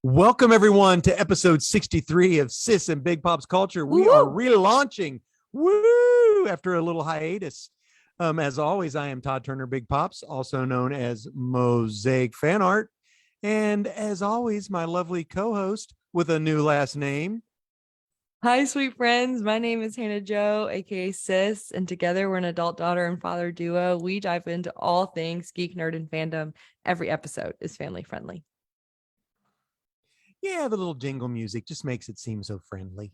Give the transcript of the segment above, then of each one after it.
Welcome everyone to episode 63 of Sis and Big Pop's Culture. We are Woo! relaunching, woo, after a little hiatus. As always, I am Todd Turner Big Pops, also known as Mosaic Fan Art. And as always, my lovely co-host with a new last name. Hi, sweet friends. My name is Hannah Jo, aka Sis, and together we're an adult daughter and father duo. We dive into all things geek, nerd, and fandom. Every episode is family friendly. Yeah, the little jingle music just makes it seem so friendly.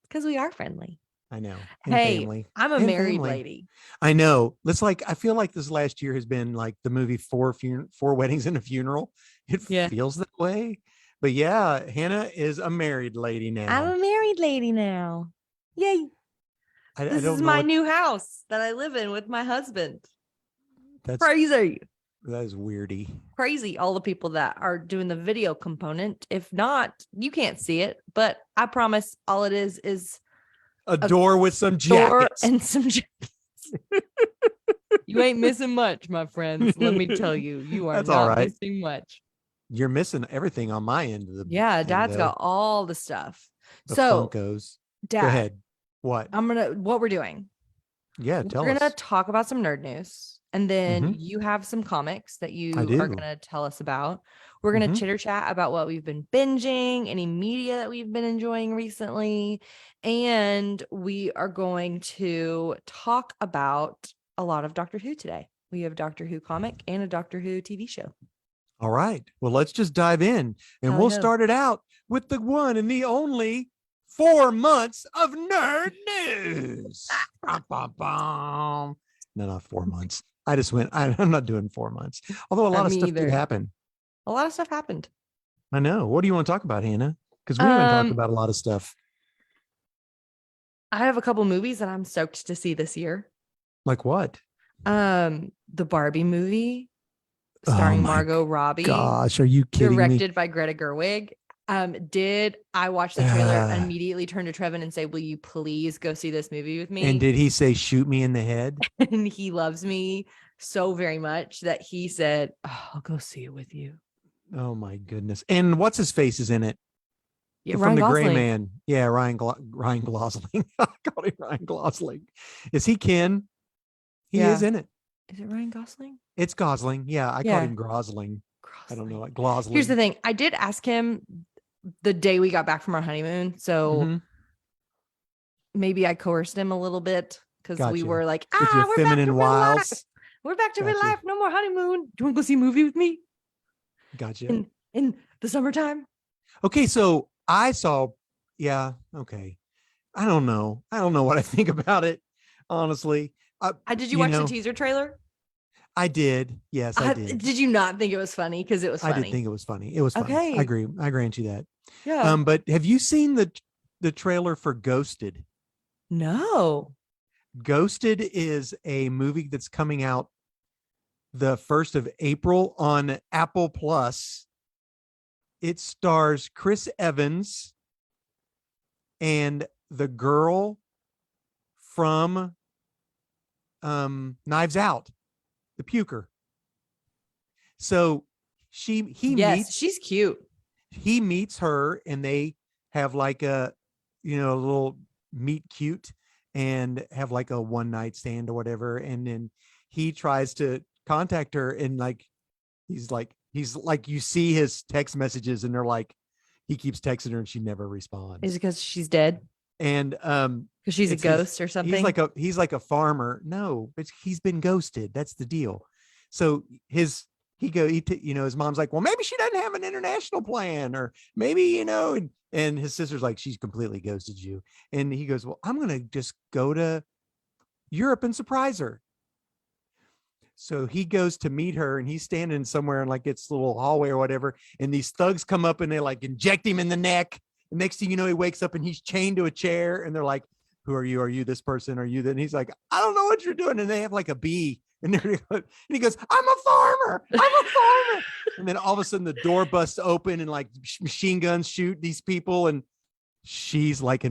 Because we are friendly. I know. And family. I'm a married lady. I know. I feel like this last year has been like the movie Four Weddings and a Funeral. It feels that way. But yeah, Hannah is a married lady now. I'm a married lady now. Yay. This is my new house that I live in with my husband. That's crazy. That is weirdy. Crazy. All the people that are doing the video component. If not, you can't see it. But I promise all it is a door with some jackets. And some jackets. You ain't missing much, my friends. Let me tell you. You are not missing much. You're missing everything on my end of the Dad's got all the stuff. The Funkos. Dad, go ahead. What we're doing. Yeah, tell us. We're gonna talk about some nerd news, and then you have some comics that you are gonna tell us about. We're gonna chitter chat about what we've been binging, any media that we've been enjoying recently, and we are going to talk about a lot of Doctor Who today. We have Doctor Who comic and a Doctor Who TV show. All right. Well, let's just dive in, and we'll start it out with the one and the only 4 months of nerd news. No, not 4 months. I just went, I'm not doing 4 months. Although a lot of stuff did happen. A lot of stuff happened. I know. What do you want to talk about, Hannah? Because we haven't talked about a lot of stuff. I have a couple movies that I'm stoked to see this year. Like what? The Barbie movie starring Margot Robbie. Gosh, are you kidding me? Directed by Greta Gerwig. Did I watch the trailer and immediately turn to Trevin and say, will you please go see this movie with me? And did he say, shoot me in the head? And he loves me so very much that he said, I'll go see it with you. Oh my goodness. And what's his face is in it? Yeah, from the Gray Man. Yeah, Ryan Gosling. I called him Ryan Gosling. Is he Ken? He is in it. Is it Ryan Gosling? It's Gosling. Yeah, I called him Grosling. I don't know, like Glosling. Here's the thing. I did ask him the day we got back from our honeymoon. So maybe I coerced him a little bit because we were like, we're feminine wiles. We're back to real life. No more honeymoon. Do you want to go see a movie with me? Gotcha. In the summertime. Okay, so I saw, okay. I don't know what I think about it, honestly. Did you watch the teaser trailer? I did. Yes, I did. Did you not think it was funny? Because it was funny. I did think it was funny. It was funny. Okay. I agree. I grant you that. Yeah. But have you seen the trailer for Ghosted? No. Ghosted is a movie that's coming out the 1st of April on Apple Plus. It stars Chris Evans and the girl from Knives Out, the puker. So she's cute. He meets her and they have like a little meet cute and have like a one night stand or whatever. And then he tries to contact her and he's like, you see his text messages and they're like, he keeps texting her and she never responds. Is it because she's dead? And because she's a ghost or something. He's like a farmer. No, but he's been ghosted. That's the deal. So his mom's like, well, maybe she doesn't have an international plan, or maybe, and his sister's like, she's completely ghosted you. And he goes, well, I'm gonna just go to Europe and surprise her. So he goes to meet her and he's standing somewhere in like its little hallway or whatever. And these thugs come up and they like inject him in the neck. The next thing you know, he wakes up and he's chained to a chair and they're like, who are you? Are you this person? Are you that? And he's like, I don't know what you're doing. And they have like a bee and he goes, I'm a farmer. And then all of a sudden the door busts open and like machine guns shoot these people. And she's like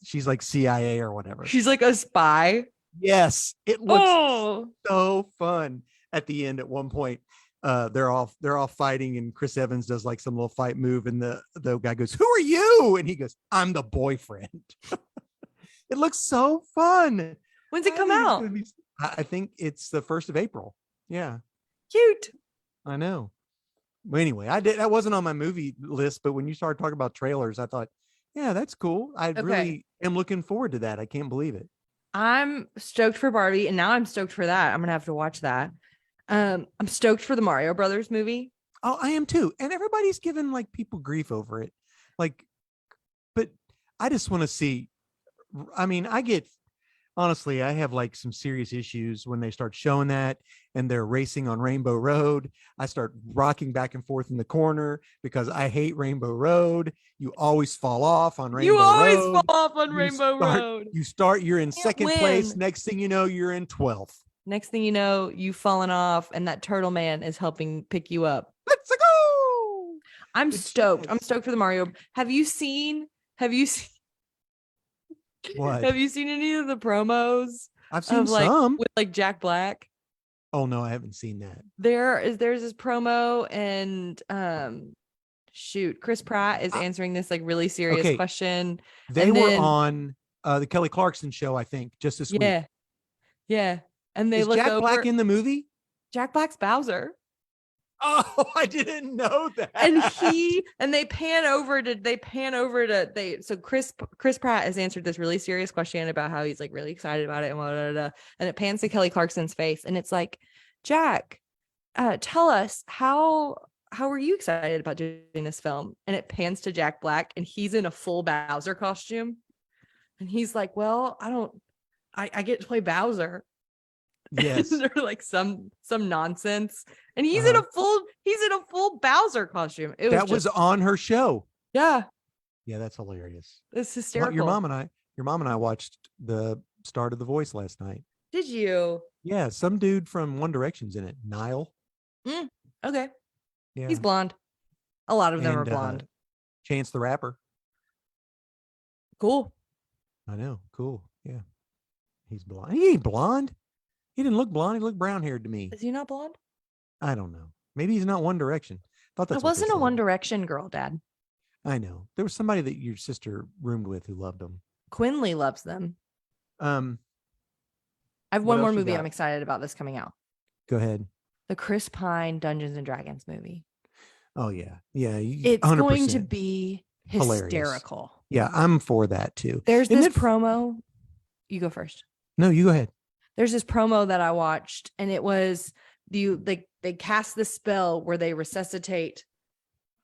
she's like CIA or whatever. She's like a spy. Yes. It looks so fun at the end at one point. they're all fighting, and Chris Evans does like some little fight move, and the guy goes, "Who are you?" And he goes, "I'm the boyfriend." It looks so fun. When's it come out? I think it's the 1st of April. Yeah. Cute. I know. Well, anyway, that wasn't on my movie list, but when you started talking about trailers, I thought, yeah, that's cool. I really am looking forward to that. I can't believe it. I'm stoked for Barbie, and now I'm stoked for that. I'm gonna have to watch that. I'm stoked for the Mario Brothers movie. Oh, I am too. And everybody's giving like people grief over it. Like, but I just want to see. I mean, honestly, I have like some serious issues when they start showing that and they're racing on Rainbow Road. I start rocking back and forth in the corner because I hate Rainbow Road. You always fall off on Rainbow Road. You always fall off on Rainbow Road. You're in second place. Next thing you know, you're in 12th. Next thing you know, you've fallen off and that turtle man is helping pick you up. Let's go. I'm stoked. I'm stoked for the Mario. Have you seen what? Have you seen any of the promos? I've seen some with like Jack Black. Oh no, I haven't seen that. There's this promo, and Chris Pratt is answering this like really serious question. They were on the Kelly Clarkson show, I think, just this week. Yeah. And they look Jack over. Black in the movie? Jack Black's Bowser. Oh, I didn't know that. And they pan over to so Chris Pratt has answered this really serious question about how he's like really excited about it and blah, blah, blah, and it pans to Kelly Clarkson's face, and it's like, Jack, tell us how were you excited about doing this film? And it pans to Jack Black, and he's in a full Bowser costume, and he's like, well, I get to play Bowser. Yes. Or like some nonsense, and he's in a full Bowser costume. That was on her show. Yeah, that's hilarious. It's hysterical. Your mom and I watched the start of The Voice last night. Did you? Yeah, some dude from One Direction's in it. Niall. Okay. Yeah, he's blonde. A lot of them are blonde. Chance the Rapper. Cool. I know. Cool. Yeah, he's blonde. He ain't blonde. He didn't look blonde. He looked brown haired to me. Is he not blonde? I don't know. Maybe he's not One Direction. I wasn't a One Direction girl, Dad. I know. There was somebody that your sister roomed with who loved them. Quinley loves them. I have one more movie I'm excited about this coming out. Go ahead. The Chris Pine Dungeons and Dragons movie. Oh, yeah. Yeah. It's 100%. Going to be hysterical. Hilarious. Yeah, I'm for that too. There's this promo. You go first. No, you go ahead. There's this promo that I watched, and it was they cast the spell where they resuscitate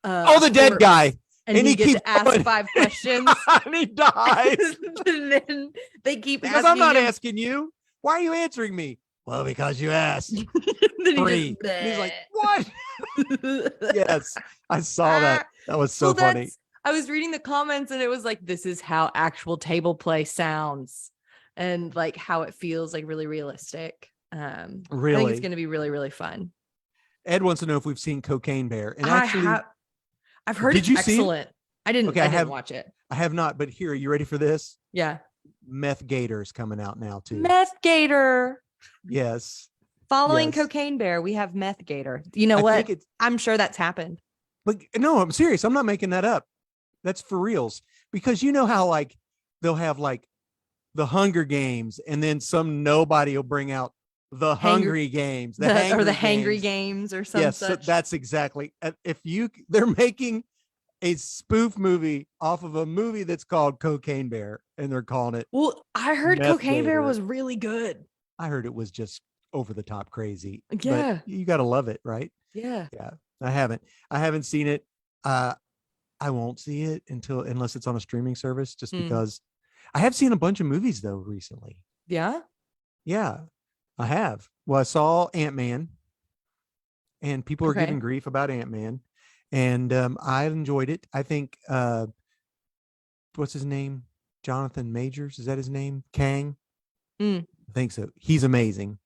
the dead guy. And he gets to ask 5 questions. And he dies. And then they keep because asking I'm not asking you. Why are you answering me? Well, because you asked. 3. And he's like, what? Yes, I saw that. That was so funny. I was reading the comments, and it was like, this is how actual table play sounds. And like how it feels like really realistic. Really, I think it's going to be really, really fun. Ed wants to know if we've seen Cocaine Bear, and I've heard it's excellent. I didn't watch it. I have not, but here, are you ready for this? Yeah. Meth Gator is coming out now too. Meth Gator. Yes. Following Cocaine Bear, we have Meth Gator. You know what? I'm sure that's happened. But no, I'm serious. I'm not making that up. That's for reals. Because you know how like they'll have like the Hunger Games, and then some nobody will bring out the Hungry Games, the Hangry Games or something. Yes, so that's exactly. They're making a spoof movie off of a movie that's called Cocaine Bear, and they're calling it. Well, I heard Cocaine Bear was really good. I heard it was just over the top crazy. Yeah, but you got to love it, right? Yeah. I haven't seen it. I won't see it unless it's on a streaming service, just because. I have seen a bunch of movies though recently. Yeah? Yeah, I have. Well, I saw Ant-Man, and people are giving grief about Ant-Man, and I enjoyed it. I think, what's his name? Jonathan Majors. Is that his name? Kang? I think so. He's amazing.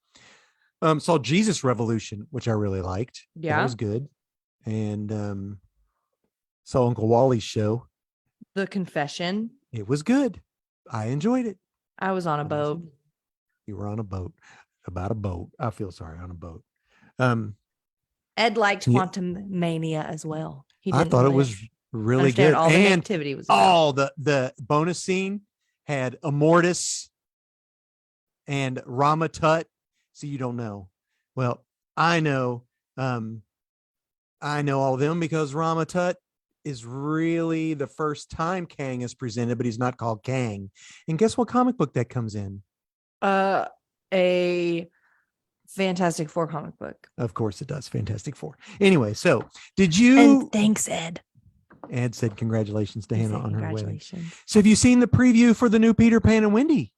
Saw Jesus Revolution, which I really liked. Yeah. That was good. And saw Uncle Wally's show. The Confession. It was good. I enjoyed it. I was on a boat. You were on a boat. About a boat. I feel sorry, on a boat. Ed liked Yeah, Quantum Mania as well. He I didn't thought it really was really understand good. all the And negativity was about. the bonus scene had Immortus and Rama Tut. So you don't know. Well, I know. I know all of them because Rama Tut is really the first time Kang is presented, but he's not called Kang. And guess what comic book that comes in? A Fantastic Four comic book. Of course it does. Fantastic Four. Anyway, so did you? And thanks, Ed. Ed said congratulations to Hannah on her wedding. So have you seen the preview for the new Peter Pan and Wendy?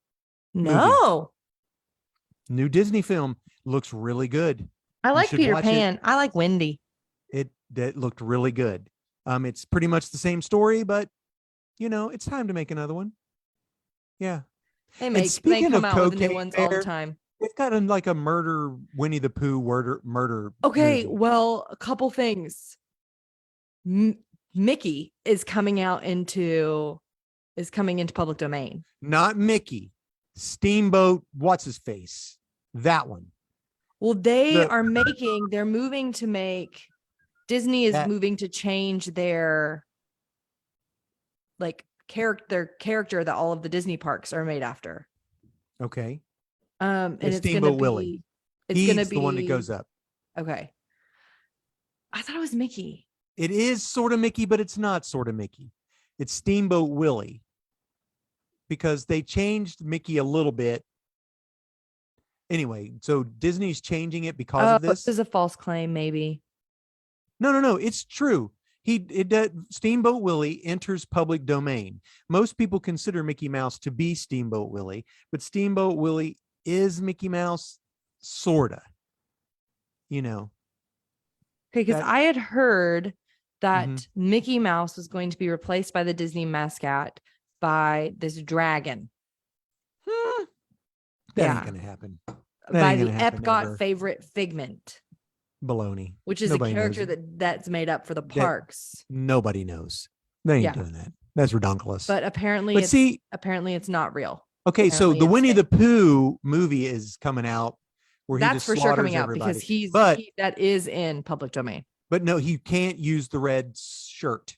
No. Movie? New Disney film. Looks really good. I like Peter Pan. I like Wendy. That looked really good. It's pretty much the same story, but it's time to make another one. Yeah. They come out with new ones all the time. They've got like a murder Winnie the Pooh murder. Okay, movie. well, a couple things. Mickey is coming into public domain. Not Mickey. Steamboat, what's his face? That one. Well, they're moving to make Disney is moving to change their character that all of the Disney parks are made after. Okay. And it's Steamboat Willie. He's the one that goes up. Okay. I thought it was Mickey. It is sort of Mickey, but it's not sort of Mickey. It's Steamboat Willie. Because they changed Mickey a little bit. Anyway, so Disney's changing it because of this. This is a false claim, maybe. No. It's true. Steamboat Willie enters public domain. Most people consider Mickey Mouse to be Steamboat Willie, but Steamboat Willie is Mickey Mouse, sorta. Okay, because I had heard that Mickey Mouse was going to be replaced by the Disney mascot by this dragon. That ain't gonna happen. By the Epcot favorite Figment. Baloney. Which is a character that's made up for the parks. Nobody knows. They ain't doing that. That's redonkulous. But apparently it's not real. Okay, so the Winnie the Pooh movie is coming out where that's for sure coming out because that is in public domain. But no, he can't use the red shirt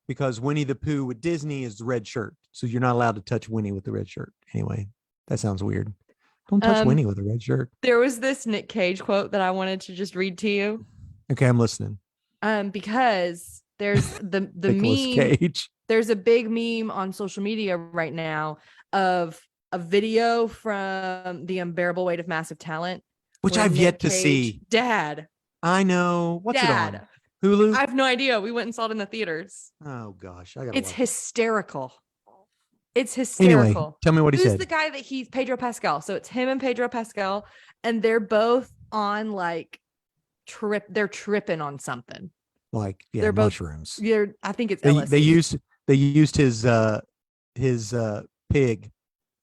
because Winnie the Pooh with Disney is the red shirt. So you're not allowed to touch Winnie with the red shirt. Anyway, that sounds weird. Don't touch Winnie with a red shirt. There was this Nick Cage quote that I wanted to just read to you. Okay, I'm listening. Because there's the meme. Cage. There's a big meme on social media right now of a video from The Unbearable Weight of Massive Talent, which I've yet to see. Dad, I know. What's it on? Hulu? I have no idea. We went and saw it in the theaters. Oh gosh, I got. It's hysterical. It's hysterical. Anyway, tell me what he said. Who's the guy that he's Pedro Pascal? So it's him and Pedro Pascal, and they're both on like they're tripping on something. Like they're mushrooms. I think it's LSD. They used his pig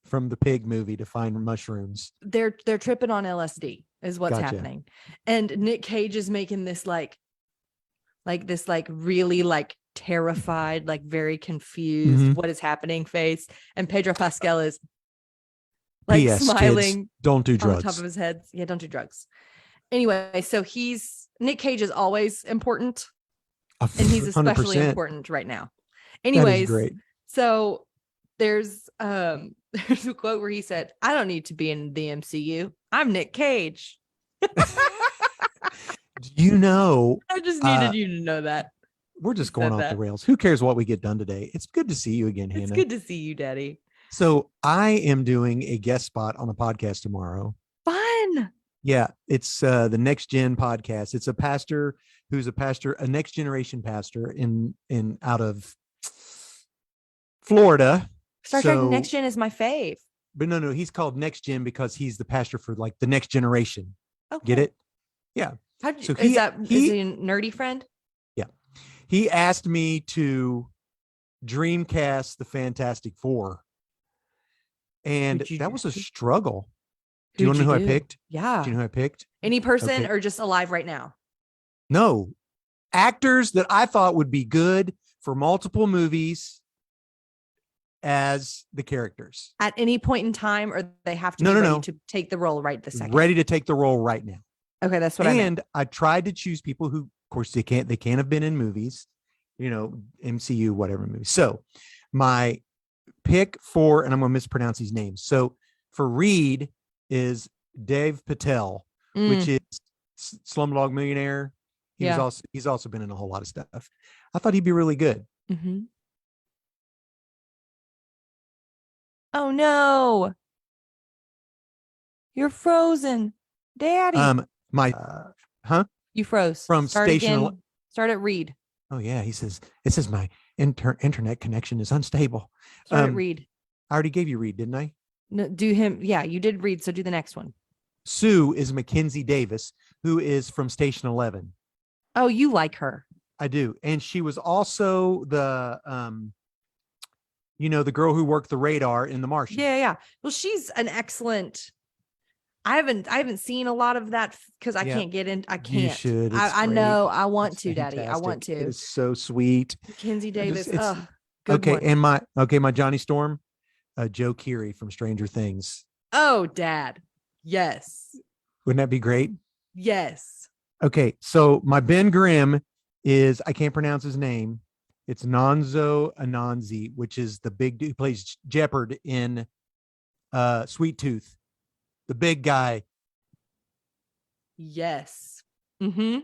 from the Pig movie to find mushrooms. They're tripping on LSD is what's happening, and Nick Cage is making this really terrified, very confused, what is happening face, and Pedro Pascal is smiling. Kids, don't do drugs. On top of his head. Yeah, don't do drugs. Anyway, so Nick Cage is always important, and he's especially 100%. Important right now. Anyways, great. So there's a quote where he said, "I don't need to be in the MCU. I'm Nick Cage." I just needed you to know that. We're just going off the rails. Who cares what we get done today? It's good to see you again, Hannah. It's good to see you, Daddy. So I am doing a guest spot on a podcast tomorrow. Fun. Yeah, it's the Next Gen podcast. It's a pastor who's a next generation pastor in out of Florida. Star Trek Next Gen is my fave. But no, he's called Next Gen because he's the pastor for the next generation. Okay. Get it? Yeah. Is he a nerdy friend? Yeah. He asked me to Dreamcast the Fantastic Four. And that was a struggle. Do you want to know who I picked? Yeah. Do you know who I picked? Any person or just alive right now? No. Actors that I thought would be good for multiple movies as the characters. At any point in time, or they have to be ready to take the role right this second? Ready to take the role right now. Okay, that's what I meant. And I tried to choose people who, of course, they can't have been in movies, MCU, whatever movie. So my pick for, and I'm going to mispronounce these names. So for Reed is Dev Patel, which is Slumdog Millionaire. He's also been in a whole lot of stuff. I thought he'd be really good. Mm-hmm. Oh no, you're frozen, Daddy. You froze. From Start Station. again. Start at Reed. Oh yeah, it says my internet connection is unstable. Start at Reed. I already gave you Reed, didn't I? No, do him. Yeah, you did Reed. So do the next one. Sue is Mackenzie Davis, who is from Station 11. Oh, you like her? I do, and she was also the the girl who worked the radar in The Martian. Yeah. Well, she's an excellent. I haven't seen a lot of that because I can't get in. I can't. You should. I know. I want to, Daddy. I want to. It's so sweet. Mackenzie Davis. Good one. And my Johnny Storm, Joe Keery from Stranger Things. Oh, Dad. Yes. Wouldn't that be great? Yes. Okay, so my Ben Grimm is, I can't pronounce his name. It's Nonzo Ananzi, which is the big dude who plays Jeopard in Sweet Tooth. The big guy. Yes. Mm-hmm.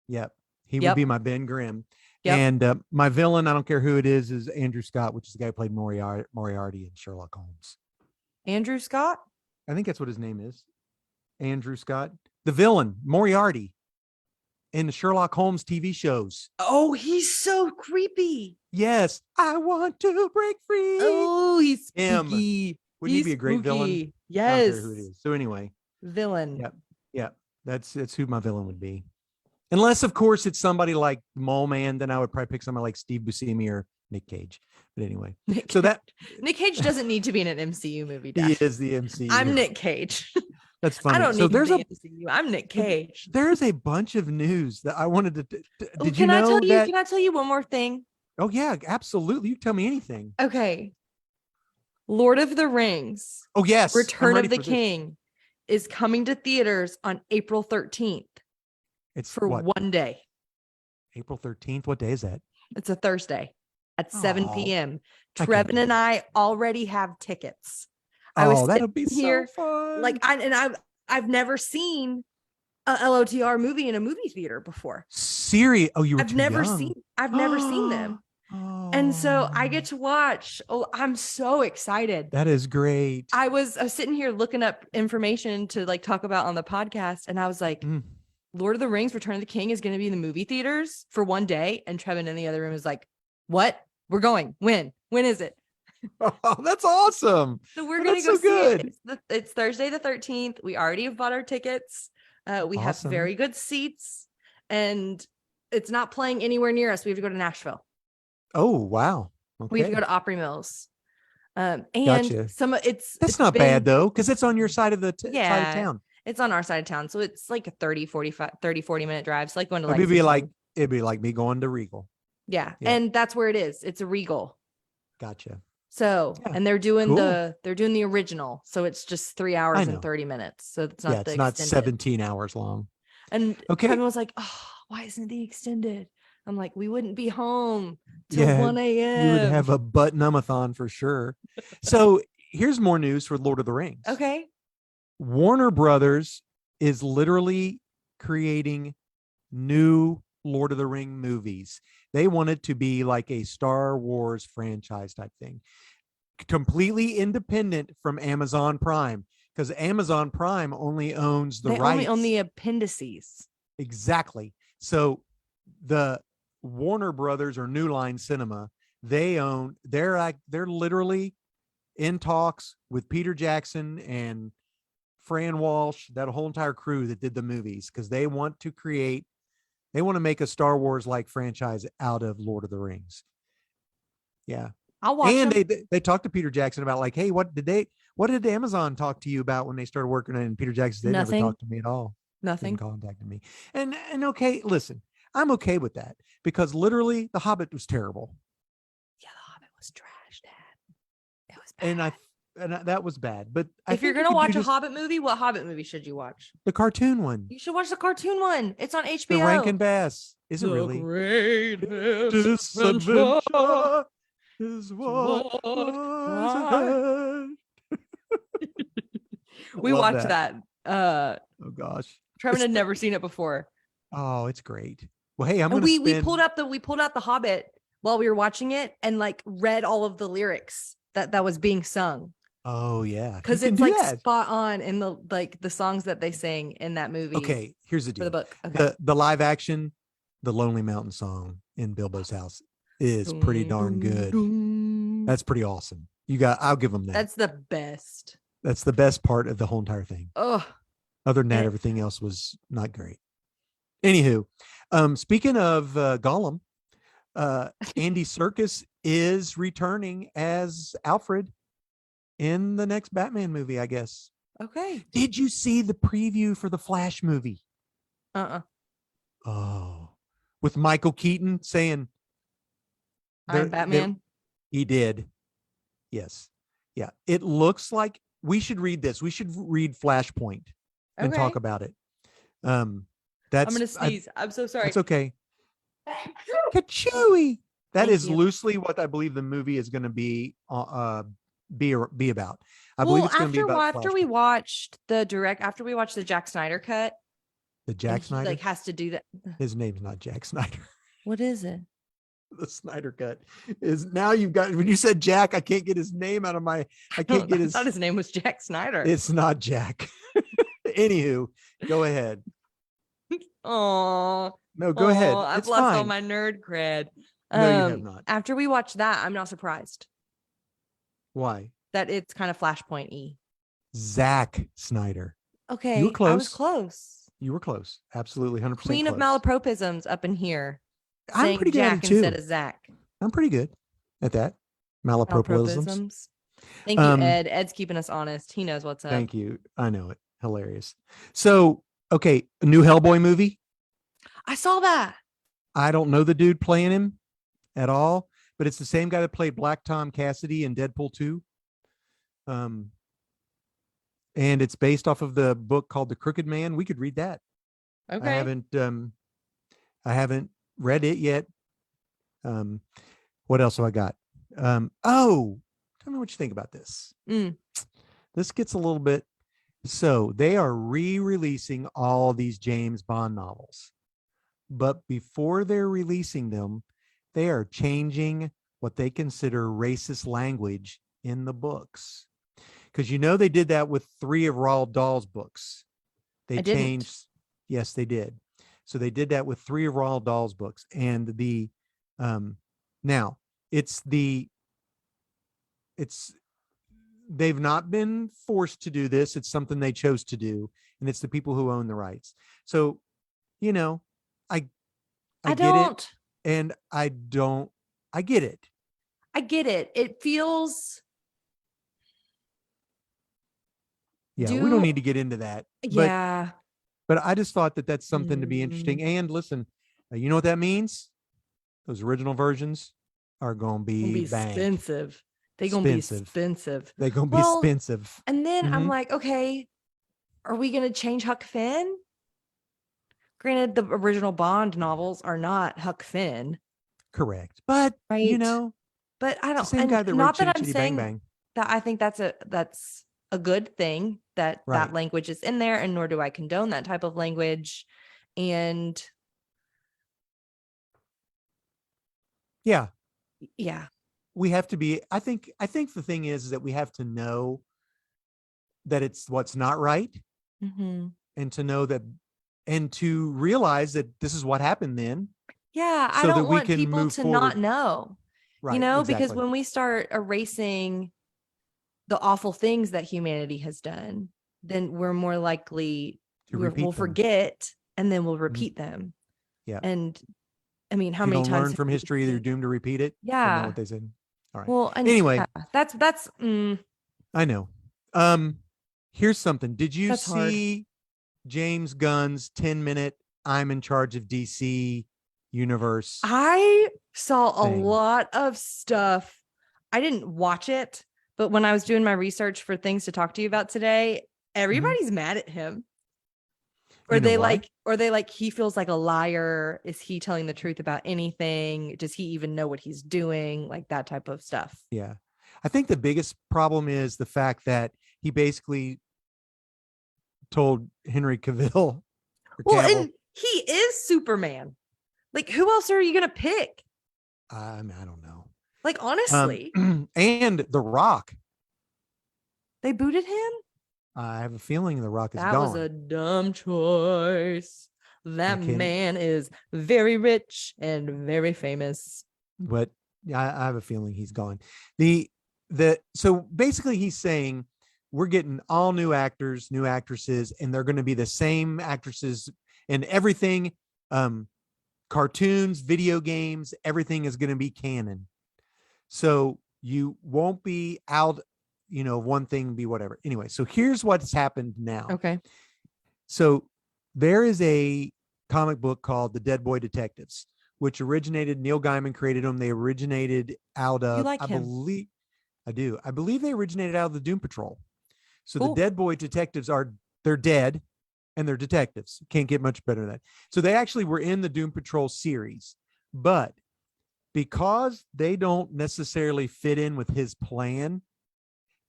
Yep. He would be my Ben Grimm. Yep. And my villain, I don't care who it is Andrew Scott, which is the guy who played Moriarty in Sherlock Holmes. Andrew Scott? I think that's what his name is. Andrew Scott. The villain, Moriarty, in the Sherlock Holmes TV shows. Oh, he's so creepy. Yes. I want to break free. Oh, he's spooky. Wouldn't he be a great villain? Yes. I don't care who it is. So anyway. Villain. Yep. That's who my villain would be. Unless, of course, it's somebody like Mole Man, then I would probably pick somebody like Steve Buscemi or Nick Cage. But anyway, Nick Cage doesn't need to be in an MCU movie. Dad. He is the MCU. I'm Nick Cage. That's funny. I don't need to be MCU. I'm Nick Cage. There's a bunch of news that I wanted to. Can I tell you one more thing? Oh yeah, absolutely. You tell me anything. Okay. Lord of the Rings. Oh yes. Return of the King is coming to theaters on April 13th. It's for one day. April 13th. What day is that? It's a Thursday at 7 p.m. Trevin and I already have tickets. That'll be so fun. Like I've never seen a LOTR movie in a movie theater before. Serious? Oh, I've never seen them. Oh. And so I get to watch. Oh, I'm so excited. That is great. I was sitting here looking up information to like talk about on the podcast, and I was like, Lord of the Rings, Return of the King is going to be in the movie theaters for one day. And Trevin in the other room is like, what? We're going. When? When is it? Oh, that's awesome. So we're going to go see it. It's Thursday the 13th. We already have bought our tickets. We have very good seats, and it's not playing anywhere near us. We have to go to Nashville. Oh, wow. Okay. We have to go to Opry Mills. And gotcha. That's not bad though, because it's on your side of the side of town. It's on our side of town. So it's like a 40 minute drive. So like going to it'd be like me going to Regal. Yeah. And that's where it is. It's a Regal. Gotcha. So, and they're doing the original. So it's just 3 hours and 30 minutes. So it's not, it's not 17 hours long. And Kevin was like, oh, why isn't it the extended? I'm like, we wouldn't be home till 1 a.m. You would have a butt-numathon for sure. So here's more news for Lord of the Rings. Okay. Warner Brothers is literally creating new Lord of the Ring movies. They want it to be like a Star Wars franchise type thing, completely independent from Amazon Prime, because Amazon Prime only owns the rights. They only own the appendices. Exactly. So the Warner Brothers or New Line Cinema, they're literally in talks with Peter Jackson and Fran Walsh, that whole entire crew that did the movies, because they want to make a Star Wars like franchise out of Lord of the Rings. Yeah. I'll watch and them. they talked to Peter Jackson about like, hey, what did Amazon talk to you about when they started working on it? And Peter Jackson said, they never talked to me at all. Nothing. Didn't contact me. And okay, listen, I'm okay with that, because literally The Hobbit was terrible. Yeah, The Hobbit was trash, Dad. It was bad. And and that was bad. But if you're gonna watch a Hobbit movie, what Hobbit movie should you watch? The cartoon one. You should watch the cartoon one. It's on HBO. The Rankin Bass. Is it really? Greatest adventure is what lies ahead. We watched that. Oh gosh. Trevin had never seen it before. Oh, it's great. Well, hey, we pulled out the Hobbit while we were watching it and like read all of the lyrics that was being sung. Oh yeah, because it's like spot on in the songs that they sang in that movie. Okay, here's the deal. For the book. Okay. The live action, the Lonely Mountain song in Bilbo's house is pretty darn good. That's pretty awesome. I'll give them that. That's the best. That's the best part of the whole entire thing. Oh, other than that, everything else was not great. Anywho, speaking of Gollum, Andy Serkis is returning as Alfred in the next Batman movie, I guess. Okay. Did you see the preview for the Flash movie? Oh, with Michael Keaton saying, I'm Batman. He did. Yes. Yeah. It looks like we should read this. We should read Flashpoint and talk about it. I'm going to sneeze. I'm so sorry. It's okay. Ka-chewy. That is loosely what I believe the movie is going to be about. I believe it's going to be about after we watched the Jack Snyder cut. The Jack Snyder like has to do that. His name's not Jack Snyder. What is it? The Snyder cut is now you've got, when you said Jack, I can't get his name out of my, I thought his name was Jack Snyder. It's not Jack. Anywho, go ahead. Oh, no, go ahead. I've lost all my nerd cred. No, you have not. After we watched that, I'm not surprised. Why? That it's kind of Flashpoint-y. Zack Snyder. Okay. You were close. I was close. You were close. Absolutely 100% Queen close. of malapropisms up in here. I'm pretty good Jack at it too. Instead of Zach. I'm pretty good at that. Malapropisms. Thank you, Ed. Ed's keeping us honest. He knows what's up. Thank you. I know it. Hilarious. So, okay, a new Hellboy movie. I saw that. I don't know the dude playing him at all, but it's the same guy that played Black Tom Cassidy in Deadpool 2. And it's based off of the book called The Crooked Man. We could read that. Okay. I haven't read it yet. What else have I got? Tell me what you think about this. This gets a little bit. So they are re-releasing all these James Bond novels, but before they're releasing them, they are changing what they consider racist language in the books. Because they did that with 3 of Roald Dahl's books. They changed. Yes, they did. So they did that with 3 of Roald Dahl's books. And now they've not been forced to do this. It's something they chose to do. And it's the people who own the rights. So, I get it. And I get it. I get it. It feels. Yeah, we don't need to get into that. Yeah. But I just thought that that's something to be interesting. And listen, you know what that means? Those original versions are going to be expensive. They're going to be expensive. They're going to be expensive. And then I'm like, okay, are we going to change Huck Finn? Granted, the original Bond novels are not Huck Finn. Correct. But, right. But I don't. It's the same guy that not wrote that I'm Chitty saying Bang Bang. that I think that's a good thing that that language is in there, and nor do I condone that type of language. And yeah, we have to be. I think the thing is that we have to know that it's what's not right, and to know that, and to realize that this is what happened then. Yeah, so I don't want people to not know. Right, because exactly. when we start erasing the awful things that humanity has done, then we're more likely we'll forget, and then we'll repeat them. Yeah. And I mean, how many times learn from history, you're doomed to repeat it? Yeah. What they said. All right. Well, anyway, that's I know. Here's something. Did you see James Gunn's 10-minute I'm in charge of DC universe? I saw a lot of stuff. I didn't watch it, But when I was doing my research for things to talk to you about today, everybody's mad at him. Or they like he feels like a liar. Is he telling the truth about anything? Does he even know what he's doing? Like that type of stuff. Yeah. I think the biggest problem is the fact that he basically told Henry Cavill. Well, and he is Superman. Like, who else are you going to pick? I don't know. Like, honestly. And The Rock. They booted him? I have a feeling The Rock is gone. That was a dumb choice. That man is very rich and very famous. But I have a feeling he's gone. So basically he's saying we're getting all new actors, new actresses, and they're going to be the same actresses and everything. Cartoons, video games, everything is going to be canon. So you won't be out, one thing be whatever. Anyway, so here's what's happened now. Okay. So there is a comic book called The Dead Boy Detectives, which originated, Neil Gaiman created them. They originated out of, I believe they originated out of the Doom Patrol. So The Dead Boy Detectives they're dead and they're detectives. Can't get much better than that. So they actually were in the Doom Patrol series, but because they don't necessarily fit in with his plan,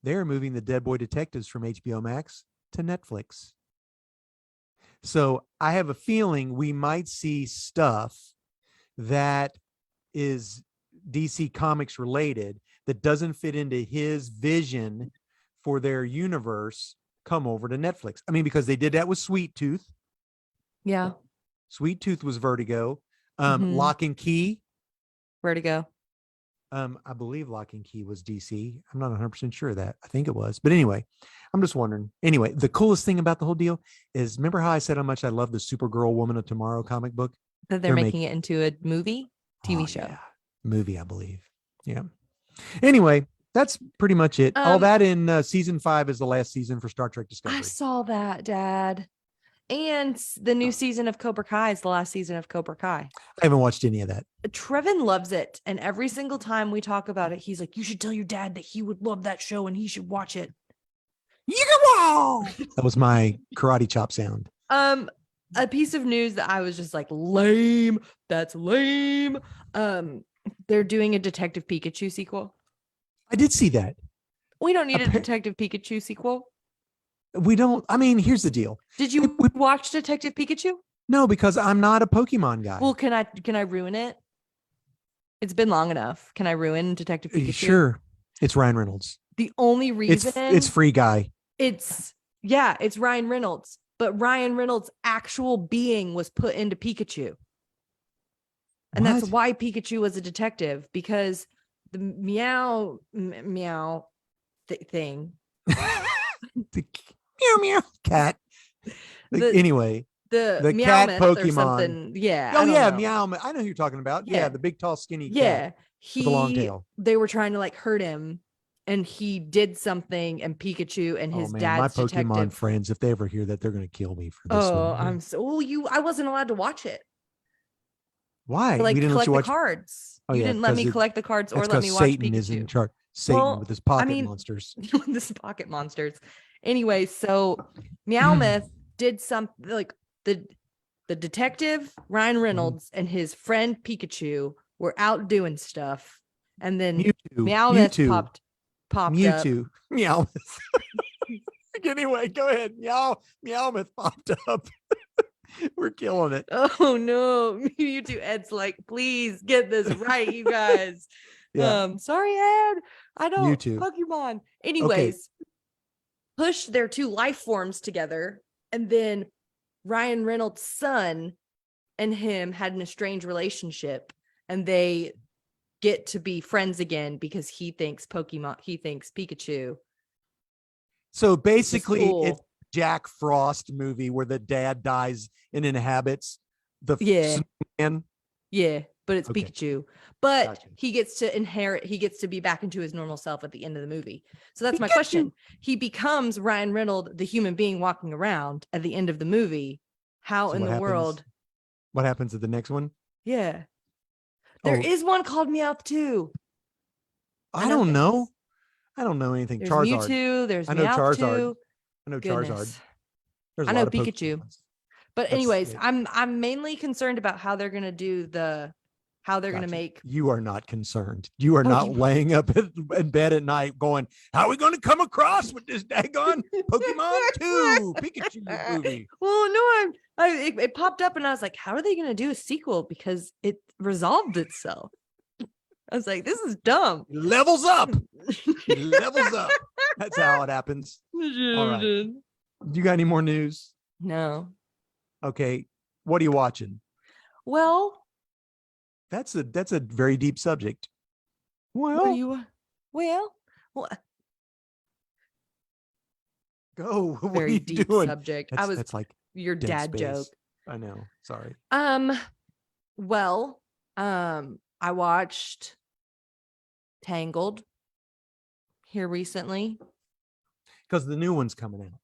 they're moving the Dead Boy Detectives from HBO Max to Netflix. So I have a feeling we might see stuff that is DC Comics related that doesn't fit into his vision for their universe come over to Netflix. I mean, because they did that with Sweet Tooth. Yeah. Sweet Tooth was Vertigo. Lock and Key. Vertigo. I believe Lock and Key was DC. I'm not 100% sure of that. I think it was. But anyway, I'm just wondering. Anyway, the coolest thing about the whole deal is, remember how I said how much I love the Supergirl Woman of Tomorrow comic book? That they're making it into a movie, TV show. Yeah. Movie, I believe. Yeah. Anyway, that's pretty much it. All that in season 5 is the last season for Star Trek Discovery. I saw that, Dad. And the new season of Cobra Kai is the last season of Cobra Kai. I haven't watched any of that. Trevin loves it. And every single time we talk about it, he's like, you should tell your dad that he would love that show and he should watch it. That was my karate chop sound. A piece of news that I was just like, lame. That's lame. They're doing a Detective Pikachu sequel. I did see that. We don't need a Detective Pikachu sequel. We don't. I mean, here's the deal. Did you watch Detective Pikachu? No, because I'm not a Pokemon guy. Well, can I ruin it? It's been long enough. Can I ruin Detective Pikachu? Sure. It's Ryan Reynolds. The only reason it's Free Guy. It's Ryan Reynolds, but Ryan Reynolds' actual being was put into Pikachu. And that's why Pikachu was a detective, because the meow thing. The meow cat. Anyway, the cat Pokemon. Yeah. Oh yeah, Meow. I know who you're talking about. Yeah, the big, tall, skinny cat with a long tail. They were trying to like hurt him, and he did something, and Pikachu and his dad's my Pokemon detective friends, if they ever hear that, they're going to kill me for this. I wasn't allowed to watch it. Why? Like, collect the cards. You didn't let me collect the cards or let me watch Satan Pikachu. Is in charge. Satan with his pocket monsters. This pocket monsters. Anyway, so Meowmouth did something like the detective Ryan Reynolds and his friend Pikachu were out doing stuff, and then Meowmouth popped Mewtwo. up. Meowmouth. Anyway, go ahead. Meowmouth popped up. We're killing it. Oh no, Mewtwo. Ed's like, please get this right, you guys. Sorry, Ed. I don't Pokemon. Anyways, push their two life forms together, and then Ryan Reynolds' son and him had an estranged relationship, and they get to be friends again because he thinks Pikachu. So basically, it's Jack Frost movie where the dad dies and inhabits the snowman. Yeah, but it's Pikachu. But he gets to inherit, he gets to be back into his normal self at the end of the movie. So that's my question. He becomes Ryan Reynolds, the human being walking around at the end of the movie. How in the world? What happens at the next one? Yeah. There is one called Meowth too. I don't know. I don't know anything. There's Charizard. Mewtwo. There's I know Charizard. Meowth2. I know Charizard. Goodness. There's I a know lot of Pikachu. Pokemons. But anyways, I'm mainly concerned about how they're gonna do how they're gonna make. You are not concerned. You are not laying up in bed at night going, how are we going to come across with this daggone Pokemon 2 Pikachu movie? Well, no, it popped up and I was like, how are they gonna do a sequel? Because it resolved itself. I was like, this is dumb. Levels up. Levels up. That's how it happens. All right. You got any more news? No. Okay. What are you watching? Well, that's a very deep subject. Well, go. Very deep doing? Subject. That's like your dad space. joke. I know. Sorry. Well, I watched Tangled here recently. Because the new one's coming out.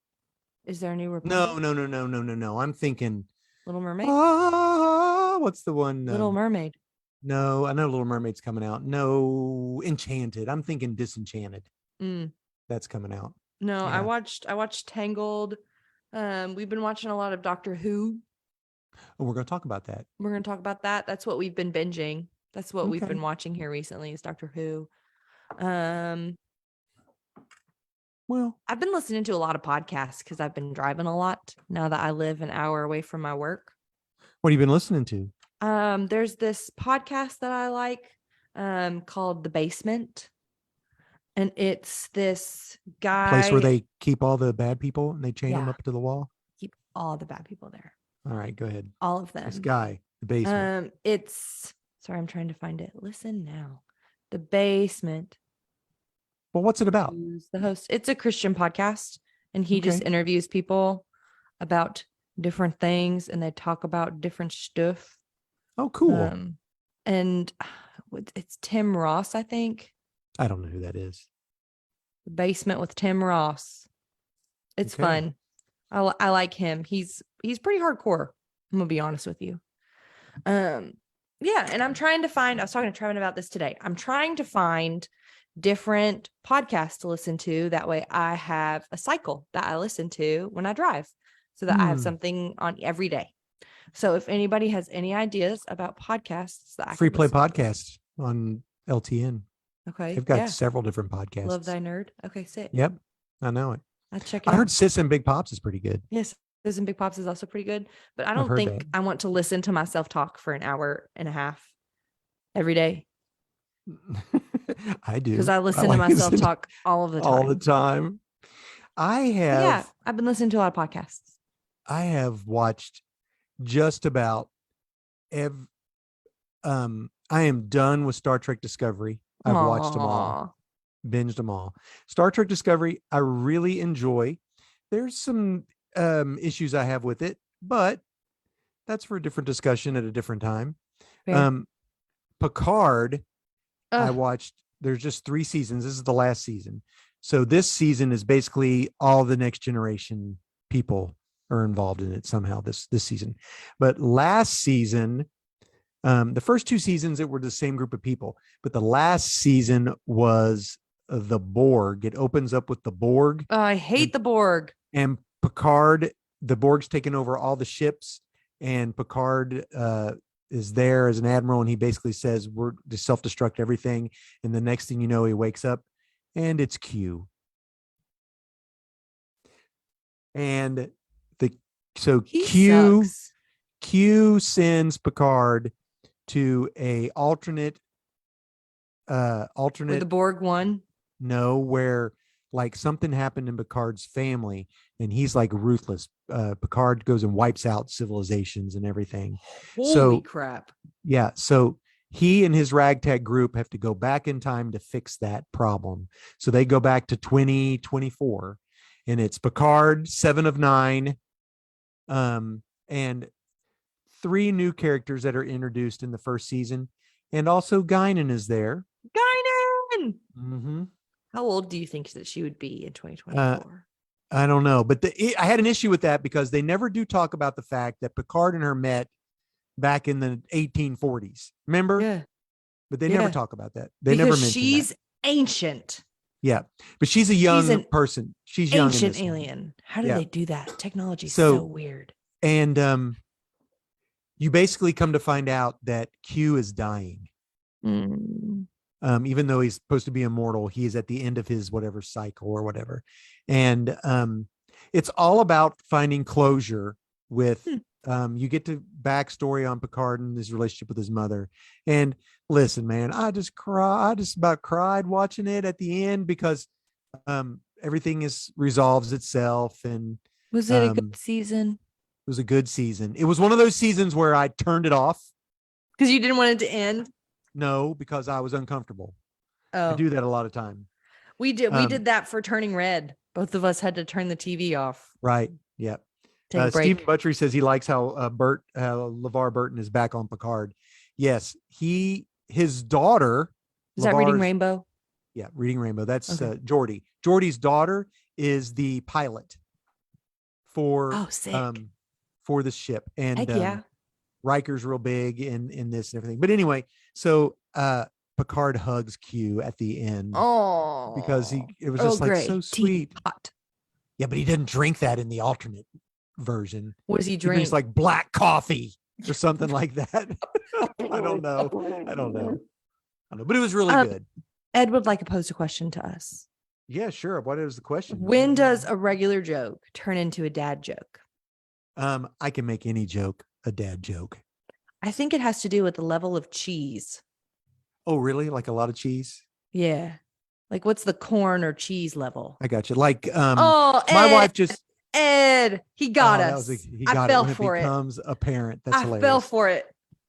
Is there a new Republic? No. I'm thinking Little Mermaid. What's the one? Little Mermaid. No, I know Little Mermaid's coming out. No, Enchanted. I'm thinking Disenchanted. That's coming out. No, yeah. I watched Tangled. We've been watching a lot of Doctor Who. Oh, we're going to talk about that. That's what we've been binging. That's what we've been watching here recently is Doctor Who. Well, I've been listening to a lot of podcasts because I've been driving a lot now that I live an hour away from my work. What have you been listening to? There's this podcast that I like called The Basement. And it's this guy. Place where they keep all the bad people and they chain them up to the wall? Keep all the bad people there. All right, go ahead. All of them. This guy, The Basement. Sorry, I'm trying to find it. Listen now. The Basement. Well, what's it about? Who's the host? It's a Christian podcast, and he just interviews people about different things, and they talk about different stuff. Oh, cool. And it's Tim Ross, I think. I don't know who that is. The Basement with Tim Ross. It's fun. I like him. He's pretty hardcore. I'm gonna be honest with you. Yeah, and I'm trying to find. I was talking to Trevin about this today. I'm trying to find different podcasts to listen to. That way, I have a cycle that I listen to when I drive, so that I have something on every day. So, if anybody has any ideas about podcasts, that I Free Play Podcasts on LTN. Okay, they've got several different podcasts. Love Thy Nerd. Okay, sit. Yep, I know it. I check it out. I heard Sis and Big Pops is pretty good. Yes, Sis and Big Pops is also pretty good, but I don't think I want to listen to myself talk for an hour and a half every day. I do, because I listen to myself talk all of the time. All the time. I've been listening to a lot of podcasts. I have watched just about I am done with Star Trek Discovery. I've watched them all, binged them all. Star Trek Discovery, I really enjoy. There's some issues I have with it, but that's for a different discussion at a different time. Picard, I watched. There's just 3 seasons. This is the last season. So this season is basically all the Next Generation people are involved in it somehow this season. But last season, the first 2 seasons, it were the same group of people, but the last season was the Borg. It opens up with the Borg. I hate the Borg. And Picard, the Borg's taken over all the ships, and Picard is there as an admiral, and he basically says we're to self-destruct everything. And the next thing you know, he wakes up and it's Q. And Q sends Picard to a alternate where the Borg won. No, where like something happened in Picard's family, and he's like ruthless. Picard goes and wipes out civilizations and everything. Holy crap. Yeah. So he and his ragtag group have to go back in time to fix that problem. So they go back to 2024, and it's Picard, 7 of 9, and 3 new characters that are introduced in the first season. And also Guinan is there. Guinan! Mm-hmm. How old do you think that she would be in 2024? I don't know, but I had an issue with that because they never do talk about the fact that Picard and her met back in the 1840s. Remember? Yeah. But they never talk about that. They never mention she's that. Ancient. Yeah, but she's a young an person. She's young in ancient this one. alien. How do Yeah. they do that? Technology is so weird. And you basically come to find out that Q is dying. Even though he's supposed to be immortal, he is at the end of his whatever cycle or whatever. And it's all about finding closure with you get to backstory on Picard and his relationship with his mother. And listen, man, I just about cried watching it at the end because everything resolves itself. And was it a good season? It was a good season. It was one of those seasons where I turned it off because you didn't want it to end. No, because I was uncomfortable. Oh, I do that a lot of time. We did that for Turning Red. Both of us had to turn the TV off. Right. Yeah. Stephen Butchery says he likes how LeVar Burton is back on Picard. Yes, his daughter. Is that Reading Rainbow? Yeah, Reading Rainbow. That's Geordi. Geordi's daughter is the pilot for for the ship, and heck yeah. Riker's real big in this and everything. But anyway, so Picard hugs Q at the end. Oh, because it was just like so sweet. Hot. Yeah, but he didn't drink that in the alternate version. What does he drink? He drinks like black coffee or something like that. I don't know. But it was really good. Ed would like to pose a question to us. Yeah, sure. What is the question? When does a regular joke turn into a dad joke? I can make any joke a dad joke. I think it has to do with the level of cheese. Oh, really? Like a lot of cheese? Yeah. Like what's the corn or cheese level? I got you. Like my wife just Ed, he got us. I fell for it. Becomes apparent. That's hilarious. I fell for it.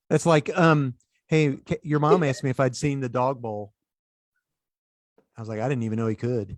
That's like hey, your mom asked me if I'd seen the dog bowl. I was like, I didn't even know he could.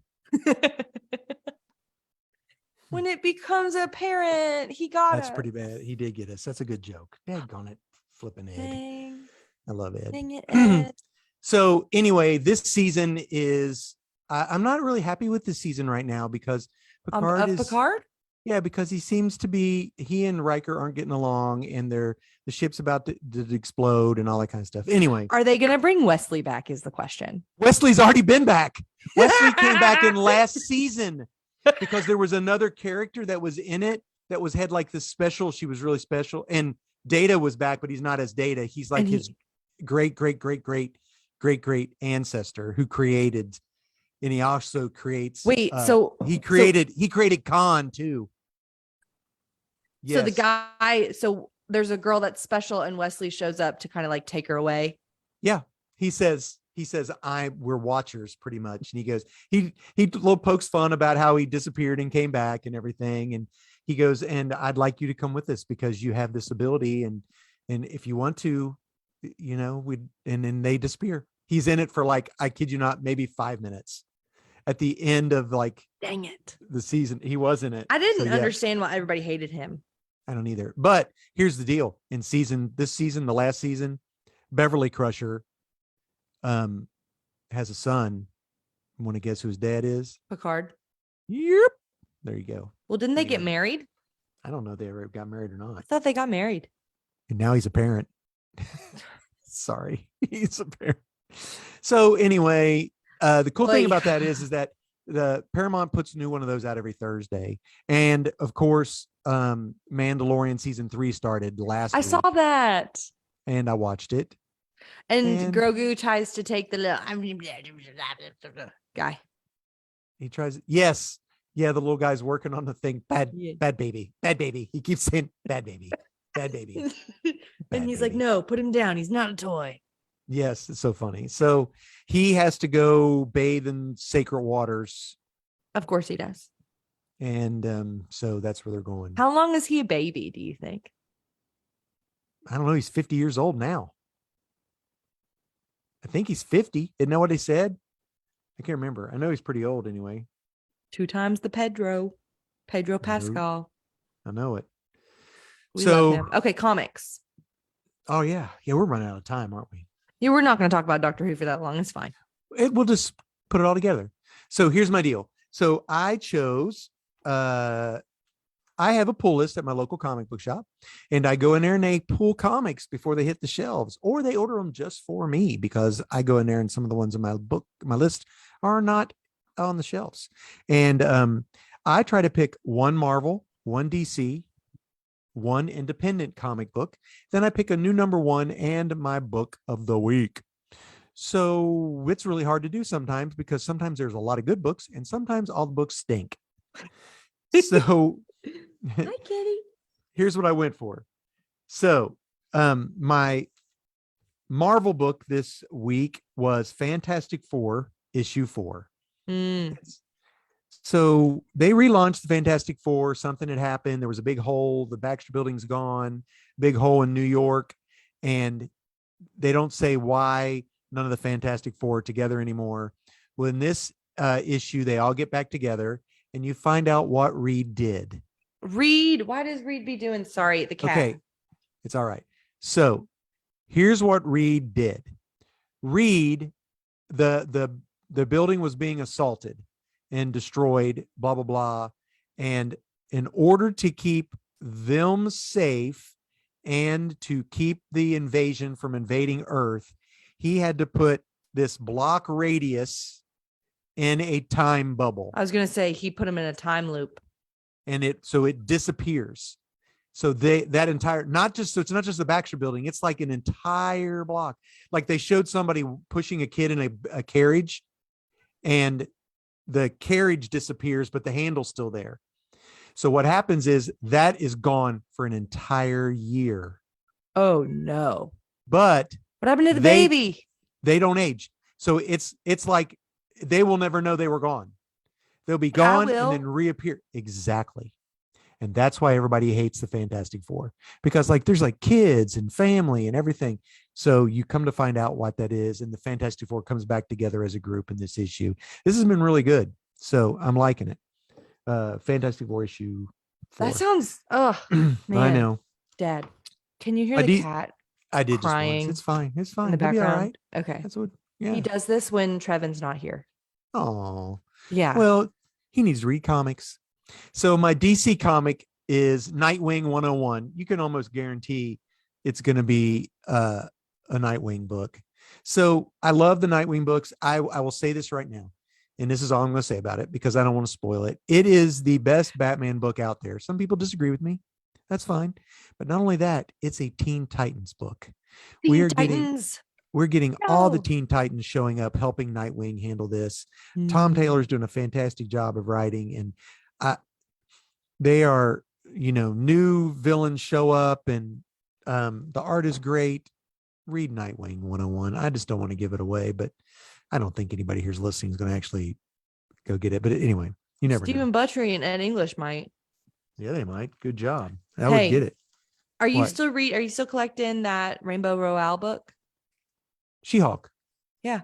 When it becomes apparent, he got us. That's pretty bad. He did get us. That's a good joke. Daggone it. Flipping Ed. Dang. I love Ed. Dang it, Ed. So anyway, this season is, I'm not really happy with this season right now because Picard? Yeah, because he and Riker aren't getting along and the ship's about to explode and all that kind of stuff. Anyway. Are they going to bring Wesley back is the question. Wesley's already been back. Wesley came back in last season because there was another character that was in it that had like this special. She was really special. And Data was back, but he's not as Data. He's like his great ancestor who created, and he also creates. Wait, he created Khan too. Yes. So there's a girl that's special, and Wesley shows up to kind of like take her away. Yeah, he says we're watchers pretty much, and he goes he little pokes fun about how he disappeared and came back and everything, and he goes, and I'd like you to come with us because you have this ability, and if you want to. And then they disappear. He's in it for like, I kid you not, maybe 5 minutes at the end of like, dang it, the season. He was in it. I didn't understand why everybody hated him. I don't either. But here's the deal: this season, the last season, Beverly Crusher, has a son. Want to guess who his dad is? Picard. Yep. There you go. Well, didn't they get married? I don't know if they ever got married or not. I thought they got married. And now he's a parent. Sorry, he's a parent. So anyway, the cool thing about that is that the Paramount puts a new one of those out every Thursday, and of course, Mandalorian season 3 started last week. I saw that, and I watched it. And Grogu tries to take the little guy. He tries. Yes, yeah, the little guy's working on the thing. Bad baby. He keeps saying bad baby. Bad baby. And he's like, no, put him down. He's not a toy. Yes, it's so funny. So he has to go bathe in sacred waters. Of course he does. And so that's where they're going. How long is he a baby, do you think? I don't know. He's 50 years old now. I think he's 50. Isn't that what they said? I can't remember. I know he's pretty old anyway. 2 times the Pedro Pascal. I know it. We love him. Okay, comics. Oh yeah, we're running out of time, aren't we? Yeah, we're not going to talk about Doctor Who for that long. It's fine. We'll just put it all together. So here's my deal. So I chose. I have a pull list at my local comic book shop, and I go in there and they pull comics before they hit the shelves, or they order them just for me because I go in there and some of the ones in my list are not on the shelves. And I try to pick one Marvel, one DC, one independent comic book. Then I pick a new number one and my book of the week. So it's really hard to do sometimes because sometimes there's a lot of good books and sometimes all the books stink. So Hi, Kitty. Here's what I went for. So my Marvel book this week was Fantastic Four issue 4. So they relaunched the Fantastic Four. Something had happened. There was a big hole. The Baxter Building's gone. Big hole in New York. And they don't say why none of the Fantastic Four are together anymore. Well, in this issue, they all get back together and you find out what Reed did. Reed? Why does Reed be doing? Sorry, the cat. Okay, it's all right. So here's what Reed did. Reed, the building was being assaulted and destroyed, blah, blah, blah. And in order to keep them safe and to keep the invasion from invading Earth, he had to put this block radius in a time bubble. I was going to say he put him in a time loop. And it disappears. So that entire, so it's not just the Baxter Building, it's like an entire block. Like they showed somebody pushing a kid in a carriage and the carriage disappears, but the handle's still there. So what happens is that is gone for an entire year. Oh no. But what happened to the baby? They don't age. So it's like they will never know they were gone. They'll be gone and then reappear. Exactly. And that's why everybody hates the Fantastic Four, because like there's like kids and family and everything. So you come to find out what that is. And the Fantastic Four comes back together as a group in this issue. This has been really good. So I'm liking it. Fantastic Four issue 4. That sounds, man. I know. Dad, can you hear the cat? I did crying. Just once. It's fine. It's fine. In the background. All right. Okay. That's what, yeah. He does this when Trevin's not here. Oh, yeah. Well, he needs to read comics. So my DC comic is Nightwing 101. You can almost guarantee it's going to be a Nightwing book. So I love the Nightwing books. I will say this right now, and this is all I'm going to say about it because I don't want to spoil it. It is the best Batman book out there. Some people disagree with me. That's fine. But not only that, it's a Teen Titans book. Teen Titans. We're getting all the Teen Titans showing up, helping Nightwing handle this. Tom Taylor's doing a fantastic job of writing, and they are, new villains show up, and the art is great. Read Nightwing 101. I just don't want to give it away, but I don't think anybody here's listening is going to actually go get it. But anyway, you never know. Stephen Butchery and Ed English might. Yeah, they might. Good job. I would get it. Are you still collecting that Rainbow Royale book? She-Hulk. Yeah.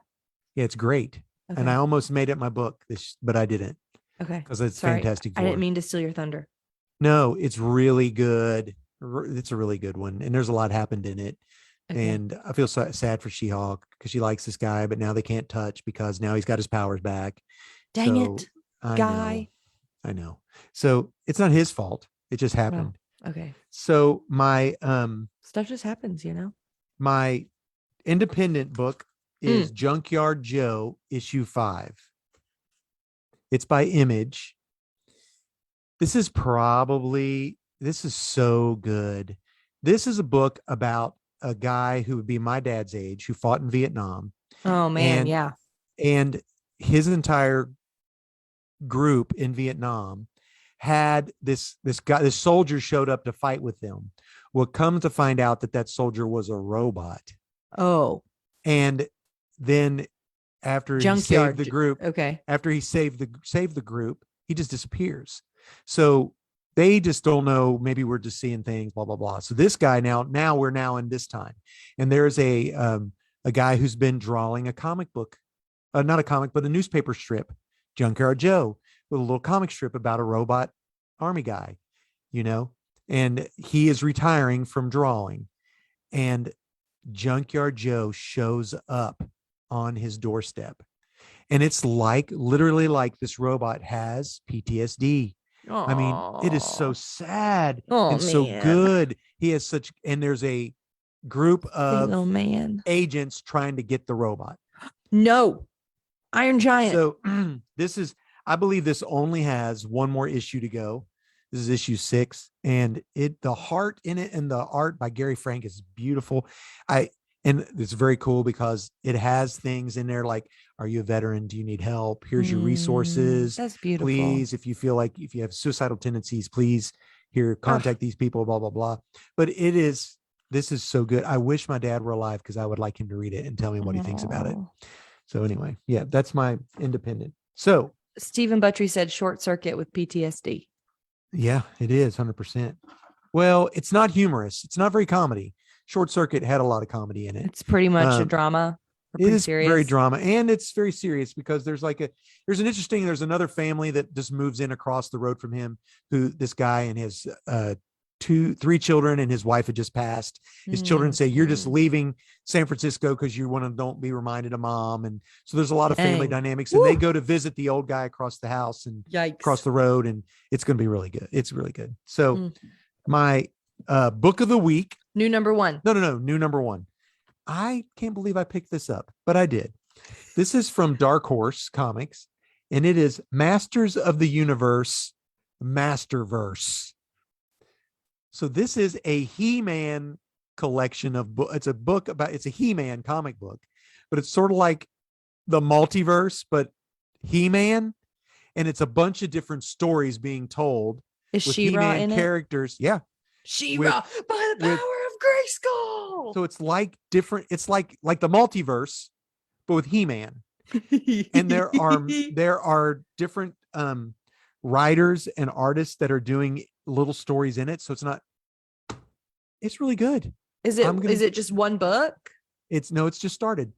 Yeah, it's great. Okay. And I almost made it my book, but I didn't. Okay. Because it's Fantastic Four. I didn't mean to steal your thunder. No, it's really good. It's a really good one. And there's a lot happened in it. Okay. And I feel so sad for She-Hulk because she likes this guy, but now they can't touch because now he's got his powers back. Dang it, guy. I know. So it's not his fault. It just happened. Oh, okay. So my stuff just happens, My independent book is Junkyard Joe issue 5. It's by Image. This is so good. This is a book about a guy who would be my dad's age who fought in Vietnam. Oh man, yeah. And his entire group in Vietnam had this soldier showed up to fight with them. Well, come to find out that soldier was a robot. Oh. And then after he saved the group, after he saved the group, he just disappears. So they just don't know. Maybe we're just seeing things, blah, blah, blah. So this guy now we're now in this time. And there's a guy who's been drawing a comic book, not a comic, but a newspaper strip, Junkyard Joe, with a little comic strip about a robot army guy, and he is retiring from drawing, and Junkyard Joe shows up on his doorstep, and it's literally like this robot has PTSD. Aww. I mean, it is so sad and so good. He has and there's a group of agents trying to get the robot. No, Iron Giant. So I believe this only has one more issue to go. This is issue 6, and the heart in it and the art by Gary Frank is beautiful. And it's very cool because it has things in there like, are you a veteran? Do you need help? Here's your resources. That's beautiful. Please, if you feel like if you have suicidal tendencies, please contact these people, blah, blah, blah. But this is so good. I wish my dad were alive because I would like him to read it and tell me what he thinks about it. So anyway, yeah, that's my independent. So Stephen Buttrey said Short Circuit with PTSD. Yeah, it is 100%. Well, it's not humorous. It's not very comedy. Short Circuit had a lot of comedy in it. It's pretty much a drama. It is very drama, and it's very serious because there's another family that just moves in across the road from him, who this guy and his 3 children, and his wife had just passed. His children say, you're just leaving San Francisco because you don't be reminded of mom. And so there's a lot of family dynamics, and they go to visit the old guy across the house and across the road. And it's going to be really good. It's really good. So my book of the week. New number 1. No. New number 1. I can't believe I picked this up, but I did. This is from Dark Horse Comics, and it is Masters of the Universe, Masterverse. So this is a He-Man collection of books. It's a He-Man comic book, but it's sort of like the multiverse, but He-Man. And it's a bunch of different stories being told. Is She-Ra in characters? It? Yeah. She-Ra by the power of Grayskull. So it's like different. It's like the multiverse, but with He-Man. And there are different writers and artists that are doing little stories in it. So it's really good. Is it just one book? It's just started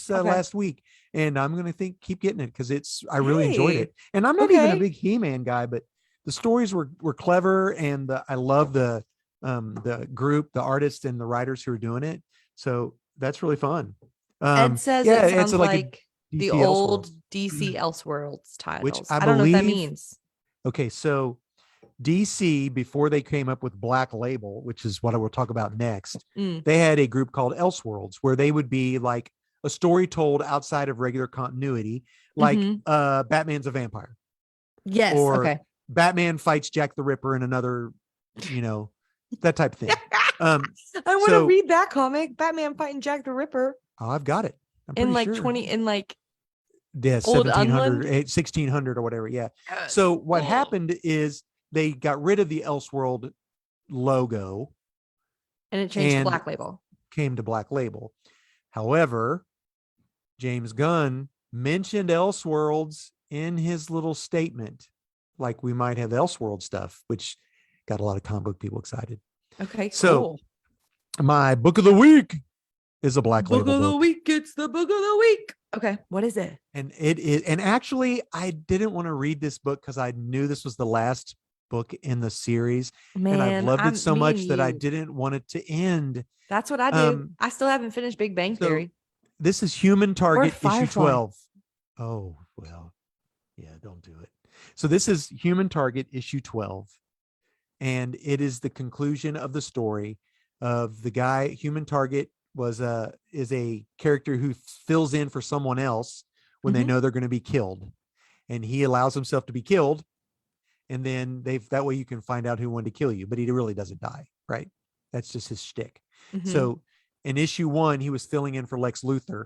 last week, and I'm going to keep getting it because I really enjoyed it. And I'm not even a big He-Man guy, but the stories were clever, and I love the group, the artists and the writers who are doing it. So that's really fun. Ed says it sounds like the old DC Elseworlds titles. Which I don't know what that means. Okay, so DC, before they came up with Black Label, which is what I will talk about next, they had a group called Elseworlds, where they would be like a story told outside of regular continuity, like Batman's a vampire. Yes. Or Batman fights Jack the Ripper and another, that type of thing. I want to read that comic, Batman fighting Jack the Ripper. Oh, I've got it. In like sure. 1700, 1600 or whatever. Yeah. So what happened is they got rid of the Elseworld logo, and it changed to Black Label. Came to Black Label. However, James Gunn mentioned Elseworlds in his little statement, like we might have Elseworld stuff, which got a lot of comic book people excited. Okay, cool. So my book of the week is a Black Label book. Book of the week. It's the book of the week. Okay, what is it? And it is, and actually, I didn't want to read this book because I knew this was the last book in the series, and I loved it so much that I didn't want it to end. That's what I do. I still haven't finished Big Bang Theory. This is Human Target issue 12. Oh, well, yeah, don't do it. So this is Human Target issue 12, and it is the conclusion of the story of the guy. Human Target is a character who fills in for someone else when they know they're going to be killed, and he allows himself to be killed, and then that way you can find out who wanted to kill you, but he really doesn't die, right? That's just his shtick. So in issue 1, he was filling in for Lex Luthor,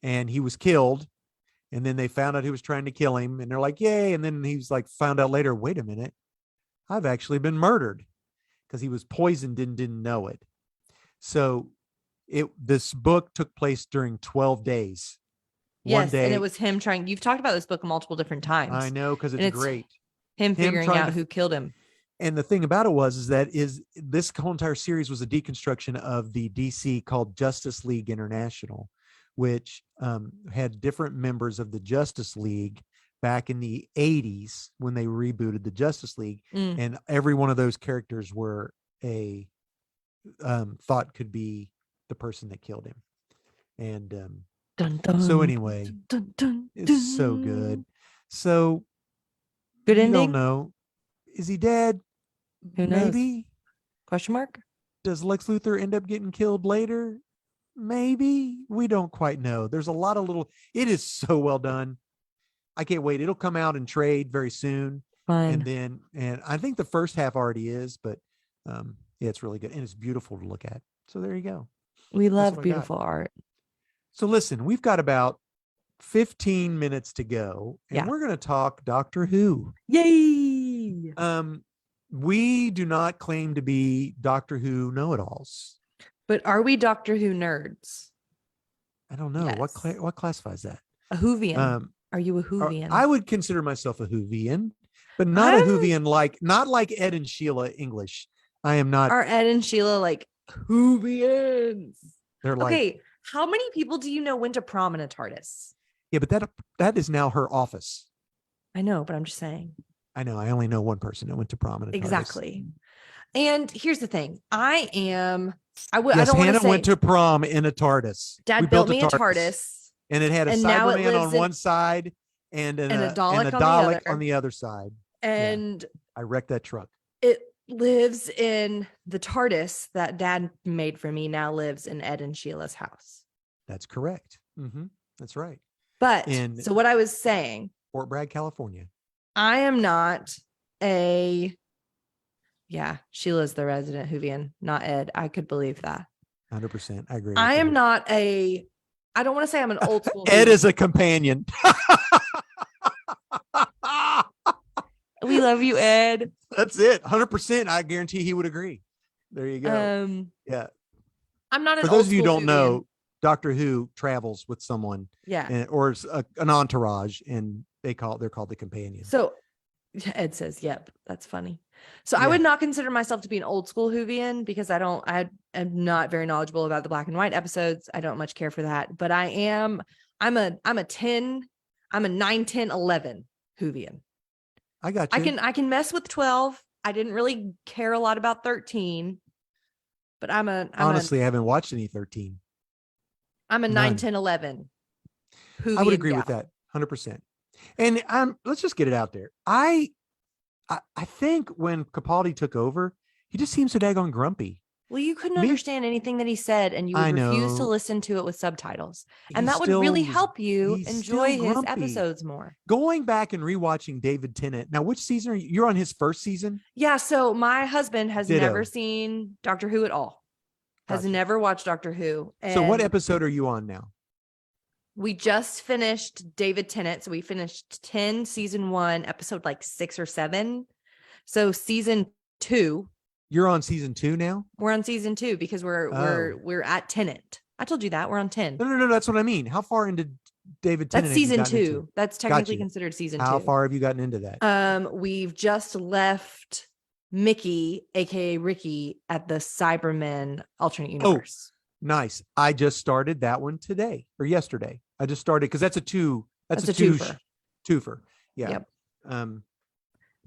and he was killed, and then they found out who was trying to kill him, and they're like, yay. And then he was like, found out later, wait a minute, I've actually been murdered, because he was poisoned and didn't know it. So this book took place during 12 days. Yes, one day, and it was him trying. You've talked about this book multiple different times. I know, because it's great. Him figuring out who killed him. And the thing about it was this whole entire series was a deconstruction of the DC called Justice League International, which had different members of the Justice League back in the 80s when they rebooted the Justice League. And every one of those characters were thought could be the person that killed him. And dun, dun, so anyway, dun, dun, it's so good. So good ending. Don't know. Is he dead? Who knows? Maybe. Question mark. Does Lex Luthor end up getting killed later? Maybe. We don't quite know. There's a lot of little, it is so well done. I can't wait. It'll come out in trade very soon. Fun. And I think the first half already is, but yeah, it's really good. And it's beautiful to look at. So there you go. We That's love what I got. beautiful art. So listen, we've got about 15 minutes to go, and Yeah. we're going to talk Doctor Who. Yay! We do not claim to be Doctor Who know-it-alls. But are we Doctor Who nerds? I don't know. Yes. What classifies that? A Whovian. Are you a Whovian? I would consider myself a Whovian, but not a Whovian not like Ed and Sheila English. I am not. Are Ed and Sheila like Whovians? They're like, okay. How many people do you know went to prom in a TARDIS? Yeah, but that is now her office. I know, but I'm just saying. I know. I only know one person that went to prom in a TARDIS. Exactly. And here's the thing. I don't Hannah want to say went to prom in a TARDIS. Dad built me a TARDIS. And it had a Cyberman on one side and a Dalek on the other side. And I wrecked that truck. It lives in the TARDIS that Dad made for me, now lives in Ed and Sheila's house. That's correct. Mm-hmm. That's right. But so what I was saying, Fort Bragg, California. I am not Sheila's the resident Whovian, not Ed. I could believe that. 100%. I agree. I am not I don't want to say I'm an old school. Ed is a companion. We love you, Ed. That's it. 100%. I guarantee he would agree. There you go. Yeah. I'm not For those of you who don't know, Doctor Who travels with someone, or an entourage, and they're called the companion. So Ed says, "Yep, that's funny." So I would not consider myself to be an old school Whovian because I am not very knowledgeable about the black and white episodes. I don't much care for that, but I'm a 10, I'm a 9, 10, 11 Whovian. I got you. I can mess with 12. I didn't really care a lot about 13, but I haven't watched any 13. I'm a 9, 10, 11. I would agree with that 100%. And let's just get it out there. I think when Capaldi took over, he just seems so daggone grumpy. Well, you couldn't understand anything that he said, and you would refuse to listen to it with subtitles. And that would really help you enjoy his episodes more. Going back and rewatching David Tennant. Now, which season are you? You're on his first season? Yeah. So my husband has never seen Doctor Who at all. Has never watched Doctor Who. So what episode are you on now? We just finished David Tennant. So we finished 10, season 1, episode like 6 or 7. So season 2. You're on season 2 now? We're on season 2 because we're at Tennant. I told you that. We're on 10. No. That's what I mean. How far into David Tennant? That's season 2. That's technically considered season 2. How far have you gotten into that? We've just left Mickey, aka Ricky, at the Cybermen alternate universe. Oh, nice. I just started that one today or yesterday. I just started because that's a twofer. Yeah. Yep.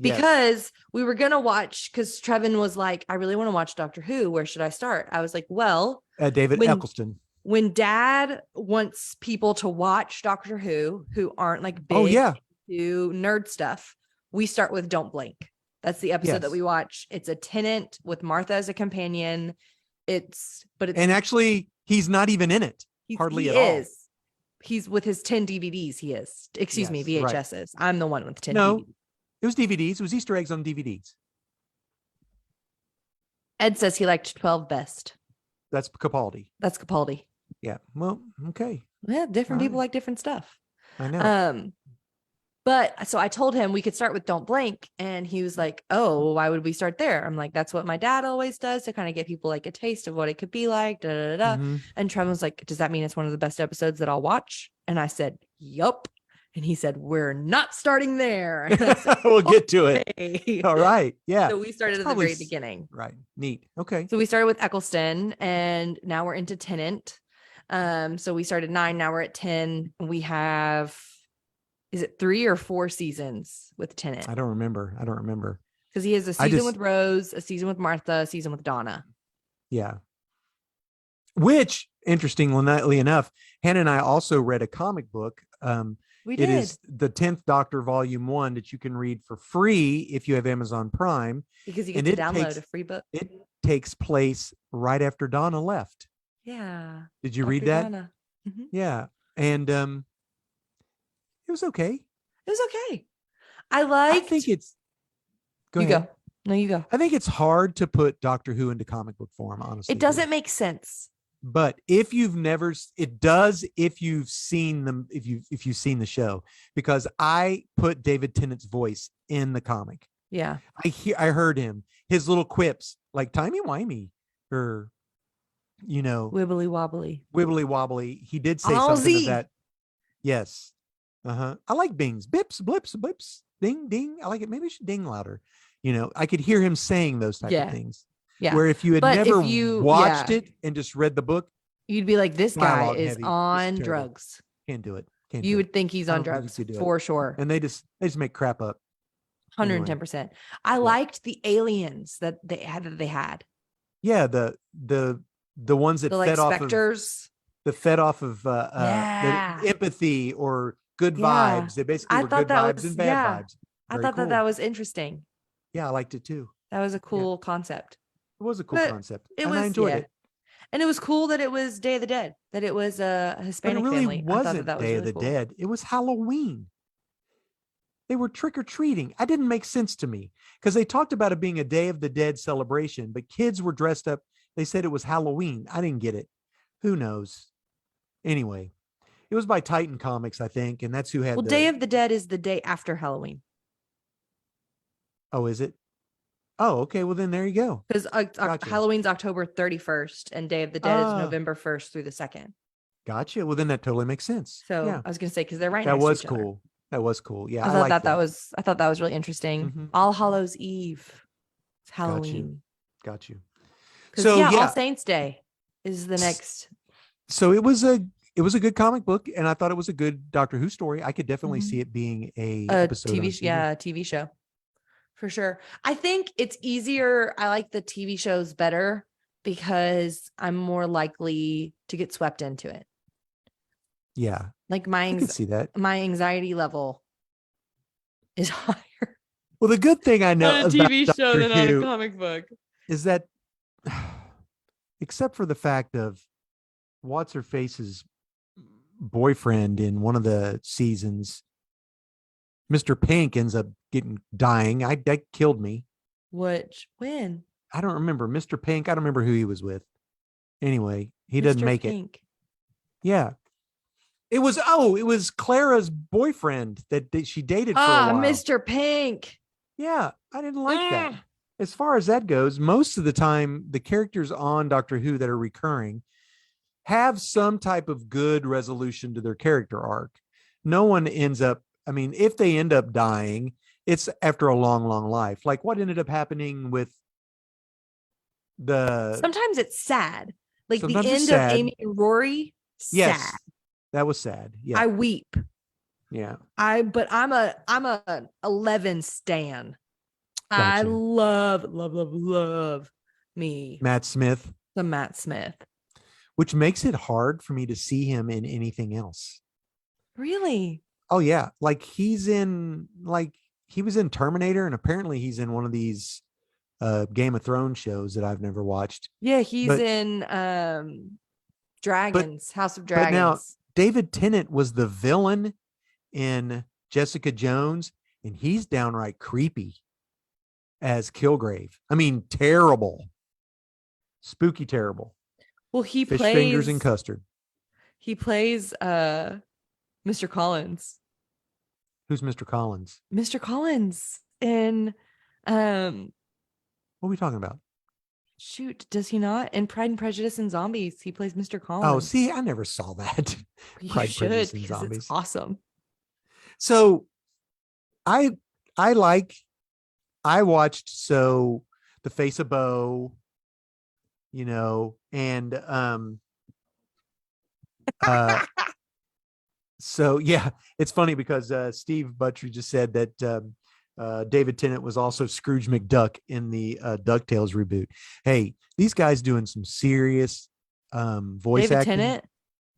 Because we were gonna watch, because Trevin was like, I really want to watch Doctor Who. Where should I start? I was like, well, David Eccleston. When Dad wants people to watch Doctor Who aren't like big into nerd stuff, we start with Don't Blink. That's the episode that we watch. It's a Tennant with Martha as a companion. And actually, he's not even in it. Hardly at all. He's with his 10 DVDs. He is. Excuse me, VHSs. Right. I'm the one with 10 DVDs. It was DVDs. It was Easter eggs on DVDs. Ed says he liked 12 best. That's Capaldi. Yeah. Well, okay. Yeah, different people like different stuff. I know. But so I told him we could start with Don't Blink, and he was like, "Oh, well, why would we start there?" I'm like, "That's what my dad always does to kind of get people like a taste of what it could be like." Mm-hmm. And Trevor was like, "Does that mean it's one of the best episodes that I'll watch?" And I said, "Yup." And he said, "We're not starting there." Said, we'll get to it. All right. Yeah. So we started at the very beginning. Right. Neat. Okay. So we started with Eccleston, and now we're into Tennant. So we started 9. Now we're at 10. We have, is it 3 or 4 seasons with Tennant? I don't remember. Because he has a season with Rose, a season with Martha, a season with Donna. Yeah. Which, interestingly enough, Hannah and I also read a comic book. We did. It is the 10th Doctor Volume 1 that you can read for free if you have Amazon Prime. Because you get to download a free book. It takes place right after Donna left. Yeah. Did you read Dr. that? Donna. Mm-hmm. Yeah. And it was okay. It was okay. I I think liked. it's go You ahead. go. No, you go. I think it's hard to put Doctor Who into comic book form, honestly. It doesn't make sense. But if you've never, it does if you've seen them, if you've seen the show, because I put David Tennant's voice in the comic. Yeah. I heard him, his little quips like timey wimey or Wibbly wobbly. wibbly wobbly. He did say something of that. Yes. I like bings, bips, blips, blips, ding, ding. I like it. Maybe I should ding louder. I could hear him saying those type of things. Yeah. Where if you had never watched it and just read the book, you'd be like, this guy is on drugs. Can't do it. You would think he's on drugs for sure. And they just make crap up. 110%. I liked the aliens that they had. Yeah, the ones that fed off specters. Fed off of the empathy or good vibes. They basically were good vibes and bad vibes. I thought that was interesting. Yeah, I liked it too. That was a cool concept. It was a cool concept. I enjoyed it. And it was cool that it was Day of the Dead, that it was a Hispanic family. It really wasn't Day of the Dead. It was Halloween. They were trick-or-treating. That didn't make sense to me because they talked about it being a Day of the Dead celebration, but kids were dressed up. They said it was Halloween. I didn't get it. Who knows? Anyway, it was by Titan Comics, I think, and that's who had Day of the Dead is the day after Halloween. Oh, is it? Oh, okay. Well, then there you go. Because Halloween's October 31st and Day of the Dead is November 1st through the 2nd. Gotcha. Well, then that totally makes sense. So yeah. I was going to say, because they're right next to each other. Cool. That was cool. Yeah. I thought that was really interesting. Mm-hmm. All Hallows Eve. It's Halloween. Got you. So All Saints Day is the next. So it was a good comic book, and I thought it was a good Doctor Who story. I could definitely see it being a TV show. For sure. I think it's easier. I like the TV shows better because I'm more likely to get swept into it. Yeah. Like my anxiety level is higher. Well, the good thing I know on a TV show than on a comic book is that, except for the fact of what's her face's boyfriend in one of the seasons, Mr. Pink ends up dying. That killed me. When? I don't remember. Mr. Pink. I don't remember who he was with. Anyway, he doesn't make it. Yeah. It was Clara's boyfriend that she dated for a while. Mr. Pink. Yeah, I didn't like that. As far as that goes, most of the time, the characters on Doctor Who that are recurring have some type of good resolution to their character arc. No one ends up, if they end up dying, it's after a long, long life. Like what ended up happening with sometimes it's sad. Like the end of Amy and Rory. Yes. Sad. That was sad. Yeah. I weep. Yeah. But I'm a 11 stan. Gotcha. I love me. Matt Smith. The Matt Smith. Which makes it hard for me to see him in anything else. Really? Oh yeah. Like he was in Terminator, and apparently he's in one of these Game of Thrones shows that I've never watched. Yeah, he's in House of Dragons. But now David Tennant was the villain in Jessica Jones, and he's downright creepy as Kilgrave. Terrible. Spooky terrible. Well, he Fish plays fingers and custard. He plays Mr. Collins. Who's Mr. Collins? Mr. Collins in what are we talking about? Shoot, does he not? In Pride and Prejudice and Zombies, he plays Mr. Collins. Oh, see, I never saw that. Pride, Prejudice, and Zombies. It's awesome. So I watched The Face of Bo, and so yeah, it's funny because Steve Buttrey just said that David Tennant was also Scrooge McDuck in the DuckTales reboot. Hey, these guys doing some serious voice David acting. Tennant?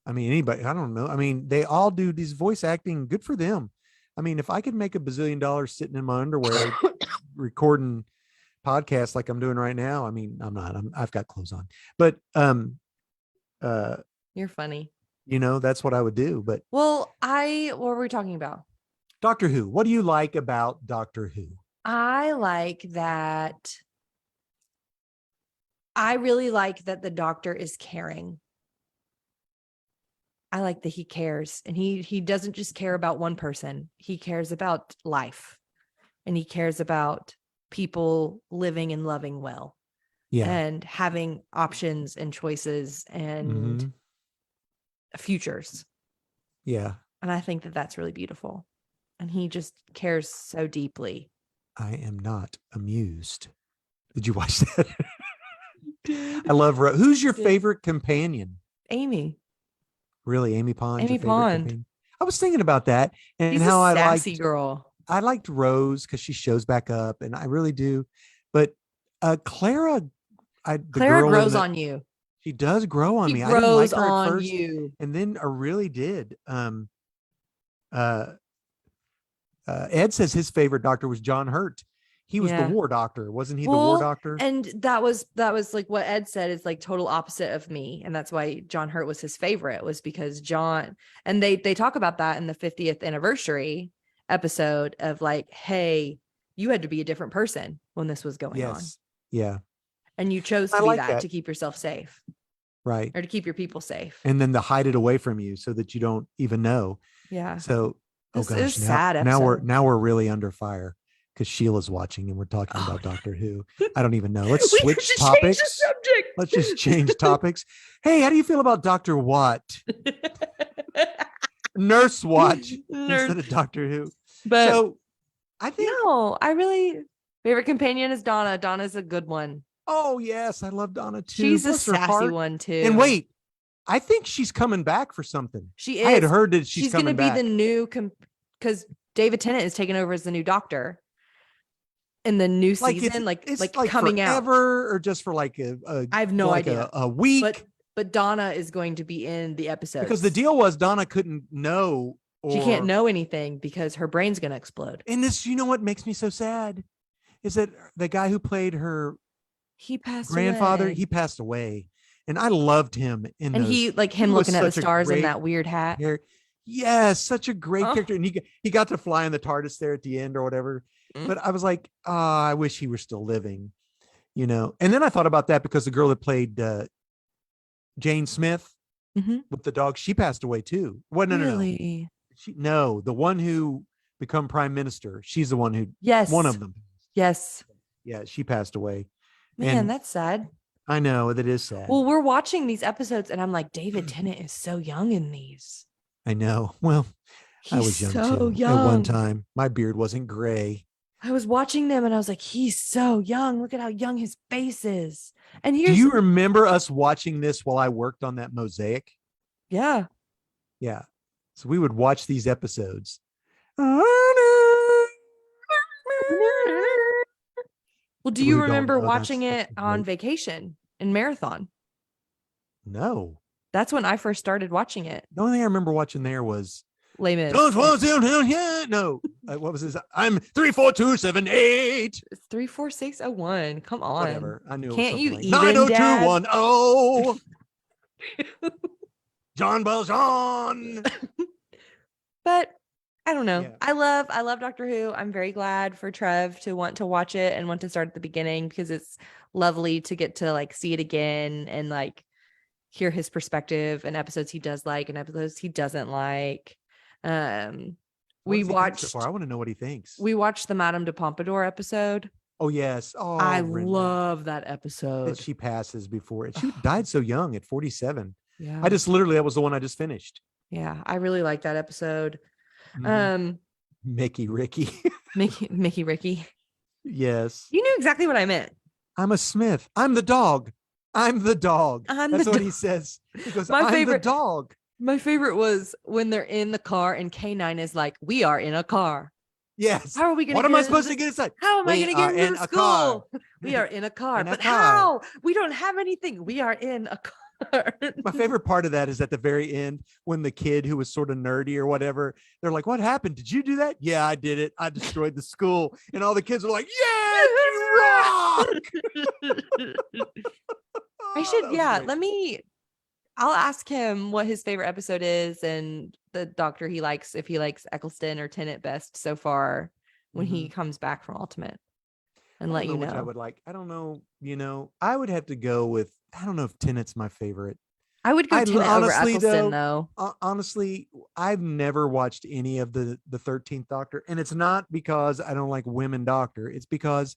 Anybody, I don't know. They all do these voice acting. Good for them. If I could make $1 billion sitting in my underwear recording podcasts like I'm doing right now, I'm not. I've got clothes on. But You're funny. That's what I would do. But Well, what were we talking about? Doctor Who. What do you like about Doctor Who? I like that. I really like that the doctor is caring. I like that he cares, and he doesn't just care about one person. He cares about life, and he cares about people living and loving well, and having options and choices and futures. Yeah. And I think that that's really beautiful. And he just cares so deeply. I am not amused. Did you watch that? I love who's your favorite companion? Amy. Really, Amy Pond? Amy Pond. I was thinking about that and She's how a sassy girl. I liked Rose because she shows back up, and I really do. But Clara, Clara grows on you. She does grow on me. I didn't like her at first, you, and then I really did. Ed says his favorite doctor was John Hurt. He was the war doctor, wasn't he? The war doctor. And that was like what Ed said is like total opposite of me, and that's why John Hurt was his favorite, was because John, and they talk about that in the 50th anniversary episode of like, hey, you had to be a different person when this was going on. Yeah. And you chose to be that to keep yourself safe. Right. Or to keep your people safe. And then to hide it away from you so that you don't even know. Yeah. So, this is sad episode. Now we're really under fire because Sheila's watching and we're talking about Doctor Who. I don't even know. Let's switch topics. Let's just change topics. Hey, how do you feel about Dr. Watt? Nurse Watch instead of Doctor Who. But so I think favorite companion is Donna. Donna's a good one. Oh yes, I love Donna too. She's a sassy one too. And wait, I think she's coming back for something. She is. I had heard that she's coming back. She's going to be the new, because David Tennant is taking over as the new doctor in the new season. It's coming out or just for like I have no idea. A week. But Donna is going to be in the episode because the deal was Donna couldn't know. She can't know anything because her brain's going to explode. And this, what makes me so sad is that the guy who played her grandfather, he passed away. And I loved him looking at the stars in that weird hat. Yes, such a great character. And he got to fly in the TARDIS there at the end or whatever. But I was like, I wish he were still living, And then I thought about that because the girl that played Jane Smith with the dog, she passed away too. Well, no. The one who become prime minister, she's the one who, one of them. Yes. Yeah, she passed away. Man, that's sad. I know that is sad. Well, we're watching these episodes and I'm like, David Tennant is so young in these. I know. Well, I was young too. At one time. My beard wasn't gray. I was watching them and I was like, he's so young. Look at how young his face is. And do you remember us watching this while I worked on that mosaic? Yeah. Yeah. So we would watch these episodes. Well, do you remember watching it on vacation in Marathon? No. That's when I first started watching it. The only thing I remember watching there was Les Mis. No. What was this? I'm 34278. It's 34601. Come on. Whatever. I knew. Can't you like even 90210. John Valjean. But I don't know. Yeah. I love Doctor Who. I'm very glad for Trev to want to watch it and want to start at the beginning because it's lovely to get to like see it again and like hear his perspective and episodes he does like and episodes he doesn't like. We watched so far? I want to know what he thinks. We watched the Madame de Pompadour episode. Oh yes. Oh, I love that episode. That she passes before it. She died so young at 47. Yeah. That was the one I just finished. Yeah, I really like that episode. Mickey Ricky. Mickey Ricky. Yes. You knew exactly what I meant. I'm a Smith. I'm the dog. That's what he says. He goes, I'm the dog. My favorite was when they're in the car and K9 is like, we are in a car. Yes. How are we going to What am I supposed to get inside? How am I going to get into school? We are in a car. But how? We don't have anything. We are in a car. My favorite part of that is at the very end when the kid who was sort of nerdy or whatever, they're like, what happened? Did you do that? Yeah, I did it. I destroyed the school. And all the kids are like, yeah, you rock. I'll ask him what his favorite episode is and the doctor he likes, if he likes Eccleston or Tennant best so far when he comes back from Ultimate, and let you know. Which I would like. I don't know. I would have to go with. I don't know if Tennant's my favorite. I would go Tennant over Eccleston, though. Honestly, I've never watched any of the 13th Doctor, and it's not because I don't like women Doctor. It's because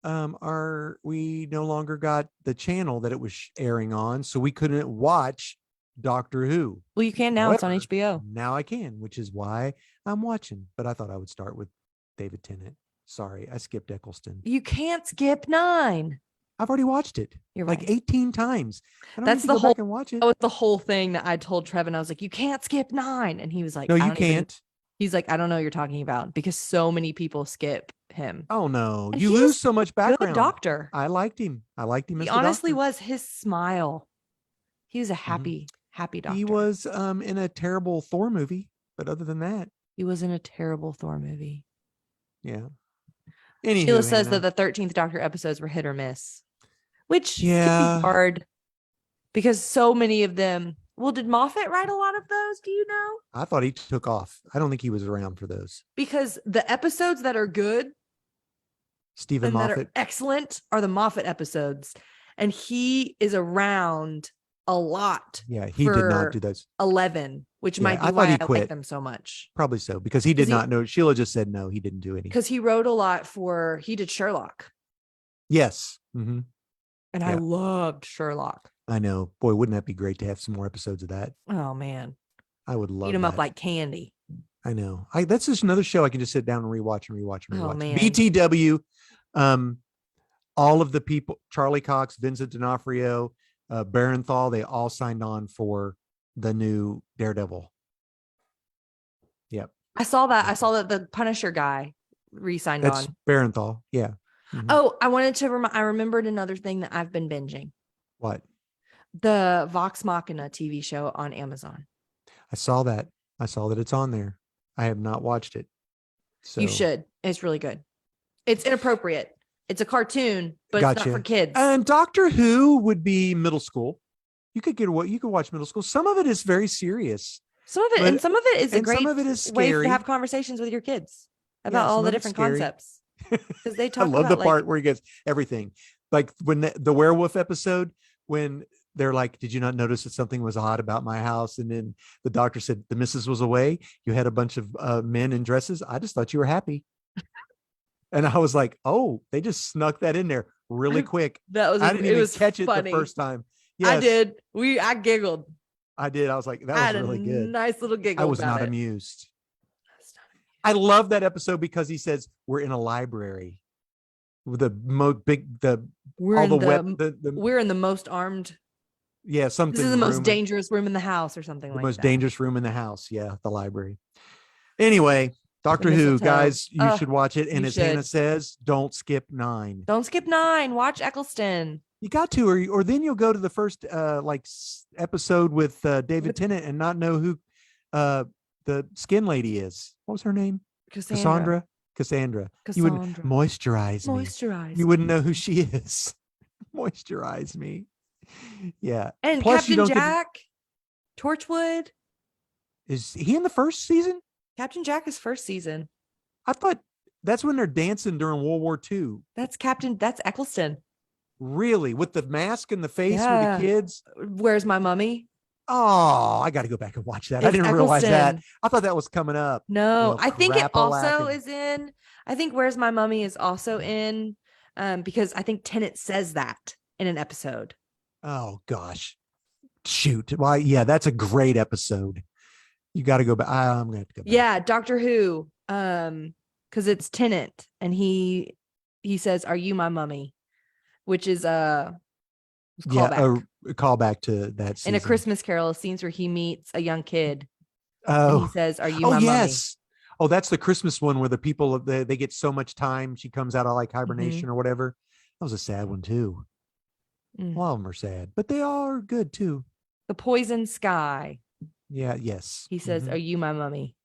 we no longer got the channel that it was airing on, so we couldn't watch Doctor Who. Well, you can now. However, it's on HBO. Now I can, which is why I'm watching. But I thought I would start with David Tennant. Sorry, I skipped Eccleston. You can't skip 9. I've already watched it. You're like right. 18 times. That's the whole. Back and watch it. That was the whole thing that I told Trevin. I was like, "You can't skip 9," and he was like, "No, you can't." He's like, "I don't know what you're talking about," because so many people skip him. Oh no, and you lose so much background. Good doctor. I liked him. He honestly was. His smile. He was a happy doctor. He was in a terrible Thor movie, but other than that, he was in a terrible Thor movie. Yeah. Anywho, Sheila says that the 13th Doctor episodes were hit or miss, which can be hard because so many of them. Well, did Moffat write a lot of those? Do you know? I thought he took off. I don't think he was around for those. Because the episodes that are good, Stephen Moffat, that are excellent, are the Moffat episodes, and he is around a lot. Yeah, he did not do those 11, which might be why I like them so much. Probably so, because he did not know. Sheila just said no, he didn't do any. Because he wrote a lot he did Sherlock. Yes. And I loved Sherlock. I know. Boy, wouldn't that be great to have some more episodes of that? Oh man, I would love. Eat them up like candy. I know. That's just another show I can just sit down and rewatch. Oh man, BTW. All of the people: Charlie Cox, Vincent D'Onofrio, Barenthal, they all signed on for the new Daredevil. Yep. I saw that. I saw that the Punisher guy re-signed on. Barenthal. Yeah. Oh, I wanted to I remembered another thing that I've been binging. What? The Vox Machina TV show on Amazon. I saw that. It's on there. I have not watched it. So you should. It's really good. It's inappropriate. It's a cartoon, but it's not for kids. And Doctor Who would be middle school. You could watch middle school. Some of it is very serious. Some of it is a great some of it is scary. way to have conversations with your kids about all the different concepts. Because they talk I love the part where he gets everything. Like when the werewolf episode, when they're like, "Did you not notice that something was odd about my house?" And then the doctor said, "The missus was away. You had a bunch of men in dresses. I just thought you were happy." And I was like, "Oh, they just snuck that in there really quick." I didn't even catch it the first time. Yes. I did. I giggled. I did. I was like, "That was really good." Nice little giggle. I was not amused. I love that episode because he says we're in a library. We're in the most armed. Yeah, something. This is the most dangerous room in the house, or something like that. The most dangerous room in the house. Yeah, the library. Anyway, Doctor Who, guys, you should watch it. And as Hannah says, don't skip 9. Don't skip 9. Watch Eccleston. You got to, or then you'll go to the first episode with David Tennant and not know who the skin lady is. What was her name? Cassandra. You would moisturize me. You wouldn't know who she is. Moisturize me. Yeah. And plus, Captain Jack, Torchwood. Is he in the first season? Captain Jack is first season. I thought that's when they're dancing during World War II. That's Eccleston. Really? With the mask and the face with the kids? Where's My Mummy? Oh, I got to go back and watch that. I didn't realize that. I thought that was coming up. No, I think it also is in. I think Where's My Mummy is also in because I think Tennant says that in an episode. Oh, gosh. Shoot. Well, yeah, that's a great episode. You got to go back. I'm going to have to go back. Yeah, Doctor Who. Because it's Tennant and he says, "Are you my mummy?" Which is a callback. A callback to that season. In A Christmas Carol, scenes where he meets a young kid. Oh, and he says, "Are you my yes. Mummy?" Oh, that's the Christmas one where the people they get so much time. She comes out of like hibernation or whatever. That was a sad one too. A lot of them are sad, but they all are good too. The Poison Sky. Yeah. Yes. He says, "Are you my mummy?"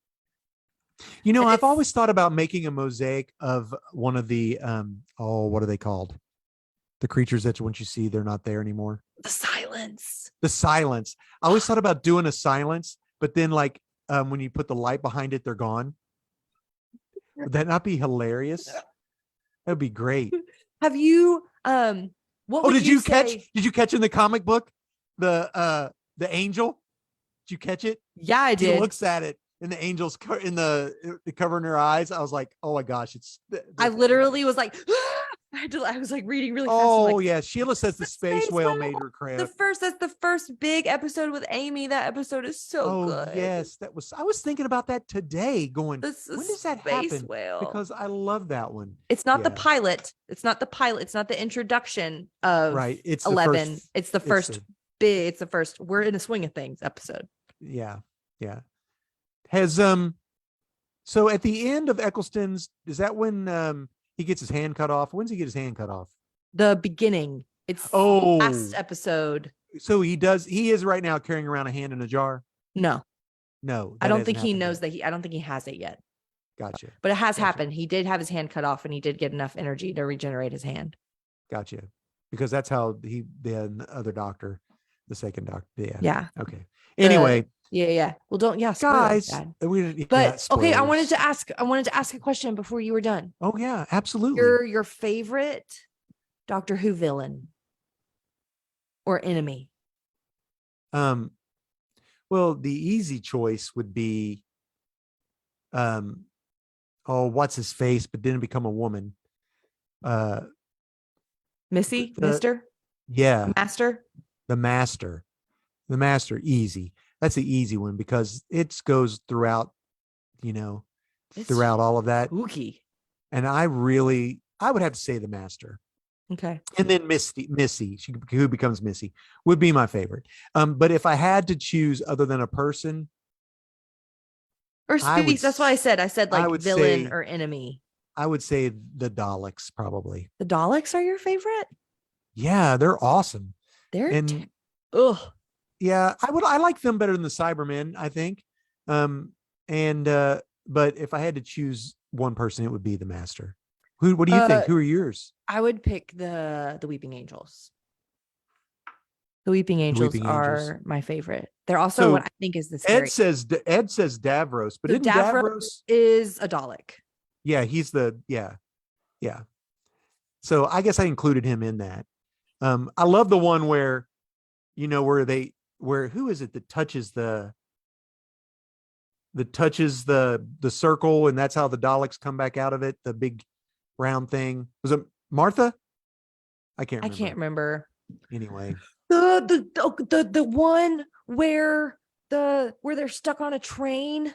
You know, I've always thought about making a mosaic of one of the what are they called? The creatures that once you see, they're not there anymore. The silence. The silence. I always thought about doing a silence, but then like when you put the light behind it, they're gone. Would that not be hilarious? That'd be great. Have you what would did you catch in the comic book the angel? Did you catch it? Yeah, I did. He looks at it and the angel's in the covering her eyes. I was like, oh my gosh, I literally was like I was like reading really fast. Oh like, yeah, Sheila says the space whale made her craft. That's the first big episode with Amy. That episode is so good. Yes, I was thinking about that today. Going, when does that happen? Whale. Because I love that one. It's not the pilot. It's not the pilot. It's not the introduction of right. It's 11. It's the first big. It's the first. We're in a swing of things episode. Yeah, yeah. Has so at the end of Eccleston's, is that when he gets his hand cut off? When's he get his hand cut off? The beginning. It's last episode. So he is right now carrying around a hand in a jar. No, I don't think he knows that I don't think he has it yet. Gotcha. But it has happened. He did have his hand cut off and he did get enough energy to regenerate his hand. Gotcha. Because that's how the other doctor, the second doctor. Yeah. Yeah. Okay. Anyway. Yeah. Well, don't. Yeah, guys. Okay. I wanted to ask a question before you were done. Oh yeah, absolutely. Your favorite Doctor Who villain or enemy? Well, the easy choice would be, what's his face, but didn't become a woman. Missy, Mister. Yeah. The Master. Easy. That's the easy one because it goes throughout, throughout all of that. Spooky. And I would have to say the Master. Okay. And then Missy, who becomes Missy, would be my favorite. But if I had to choose other than a person or species, that's why I said like villain or enemy. I would say the Daleks probably. The Daleks are your favorite? Yeah, they're awesome. Yeah, I like them better than the Cybermen, I think. But if I had to choose one person, it would be the Master. What do you think? Who are yours? I would pick the Weeping Angels. The Weeping Angels are my favorite. They're also what I think is the scary. Ed says Davros, but isn't Davros is a Dalek. Yeah, he's yeah. So I guess I included him in that. I love the one where, where who is it that touches the circle, and that's how the Daleks come back out of it, the big round thing. Was it Martha? I can't remember. Anyway. The one where they're stuck on a train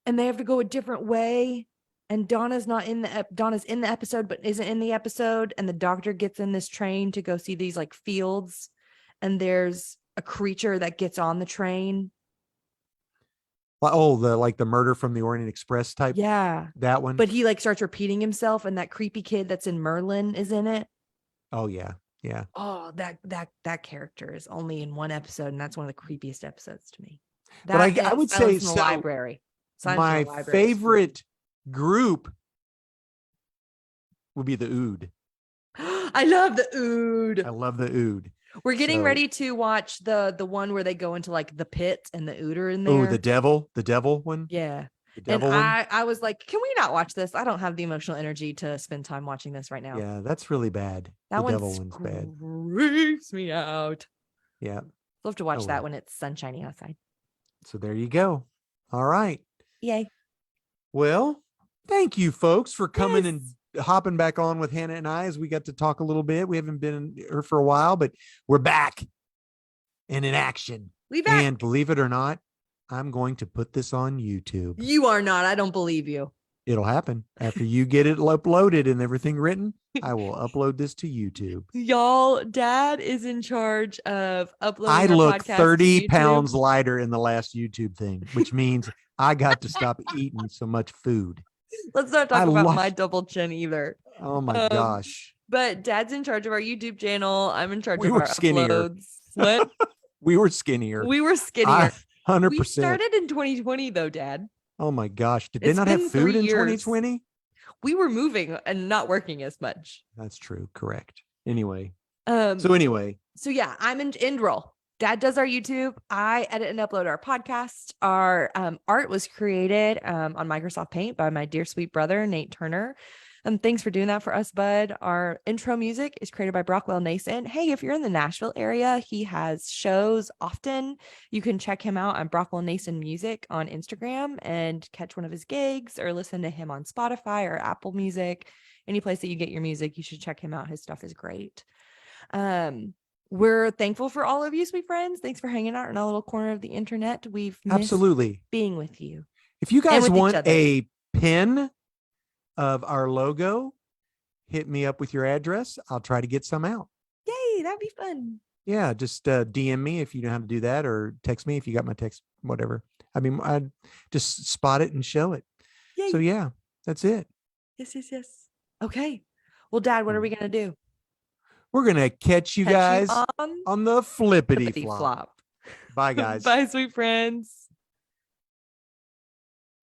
and they have to go a different way, and Donna's in the episode but isn't in the episode, and the doctor gets in this train to go see these like fields, and there's a creature that gets on the train. Oh, the Murder from the Orient Express type. Yeah, that one. But he like starts repeating himself, and that creepy kid that's in Merlin is in it. Oh yeah. Oh, that character is only in one episode, and that's one of the creepiest episodes to me. But I would say the library. My favorite group would be the Ood. I love the Ood. We're getting ready to watch the one where they go into like the pit and the Ood are in there. Oh, the devil one. Yeah. And I was like, can we not watch this? I don't have the emotional energy to spend time watching this right now. Yeah, that's really bad. The devil one's bad. Freaks me out. Yeah. We'll have to watch that when it's sunshiny outside. So there you go. All right. Yay. Well, thank you folks for coming and hopping back on with Hannah and I as we got to talk a little bit. We haven't been here for a while, but we're back and in action. And believe it or not, I'm going to put this on YouTube. You are not. I don't believe you. It'll happen after you get it uploaded and everything written. I will upload this to YouTube. Y'all, Dad is in charge of uploading. I look 30 pounds lighter in the last YouTube thing, which means I got to stop eating so much food. Let's not talk about my double chin either. Oh my gosh. But Dad's in charge of our YouTube channel. I'm in charge of our skinnier. Uploads. What? We were skinnier. 100%. We started in 2020 though, Dad. Oh my gosh. Did they not have food in 2020? We were moving and not working as much. That's true. Correct. Anyway. So anyway. So yeah, I'm in end roll. Dad does our YouTube. I edit and upload our podcast. Our art was created on Microsoft Paint by my dear sweet brother, Nate Turner. Thanks for doing that for us, bud. Our intro music is created by Brockwell Nason. Hey, if you're in the Nashville area, he has shows often. You can check him out on Brockwell Nason Music on Instagram and catch one of his gigs, or listen to him on Spotify or Apple Music. Any place that you get your music, you should check him out. His stuff is great. We're thankful for all of you, sweet friends. Thanks for hanging out in a little corner of the internet. We've missed being with you. If you guys want a pin of our logo, hit me up with your address. I'll try to get some out. Yay, that'd be fun. Yeah, just DM me if you know how to do that, or text me if you got my text, whatever. I mean, I'd just spot it and show it. Yay. So yeah, that's it. Yes. Okay. Well, Dad, what are we going to do? We're going to catch you guys on the flippity flop. Bye, guys. Bye, sweet friends.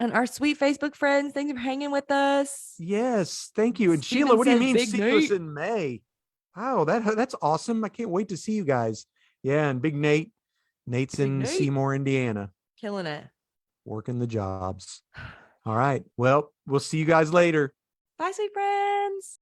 And our sweet Facebook friends, thanks for hanging with us. Yes, thank you. And Steven, Sheila, what do you mean see us in May? Wow, that's awesome. I can't wait to see you guys. Yeah, and Big Nate. Nate's in Seymour, Indiana. Killing it. Working the jobs. All right. Well, we'll see you guys later. Bye, sweet friends.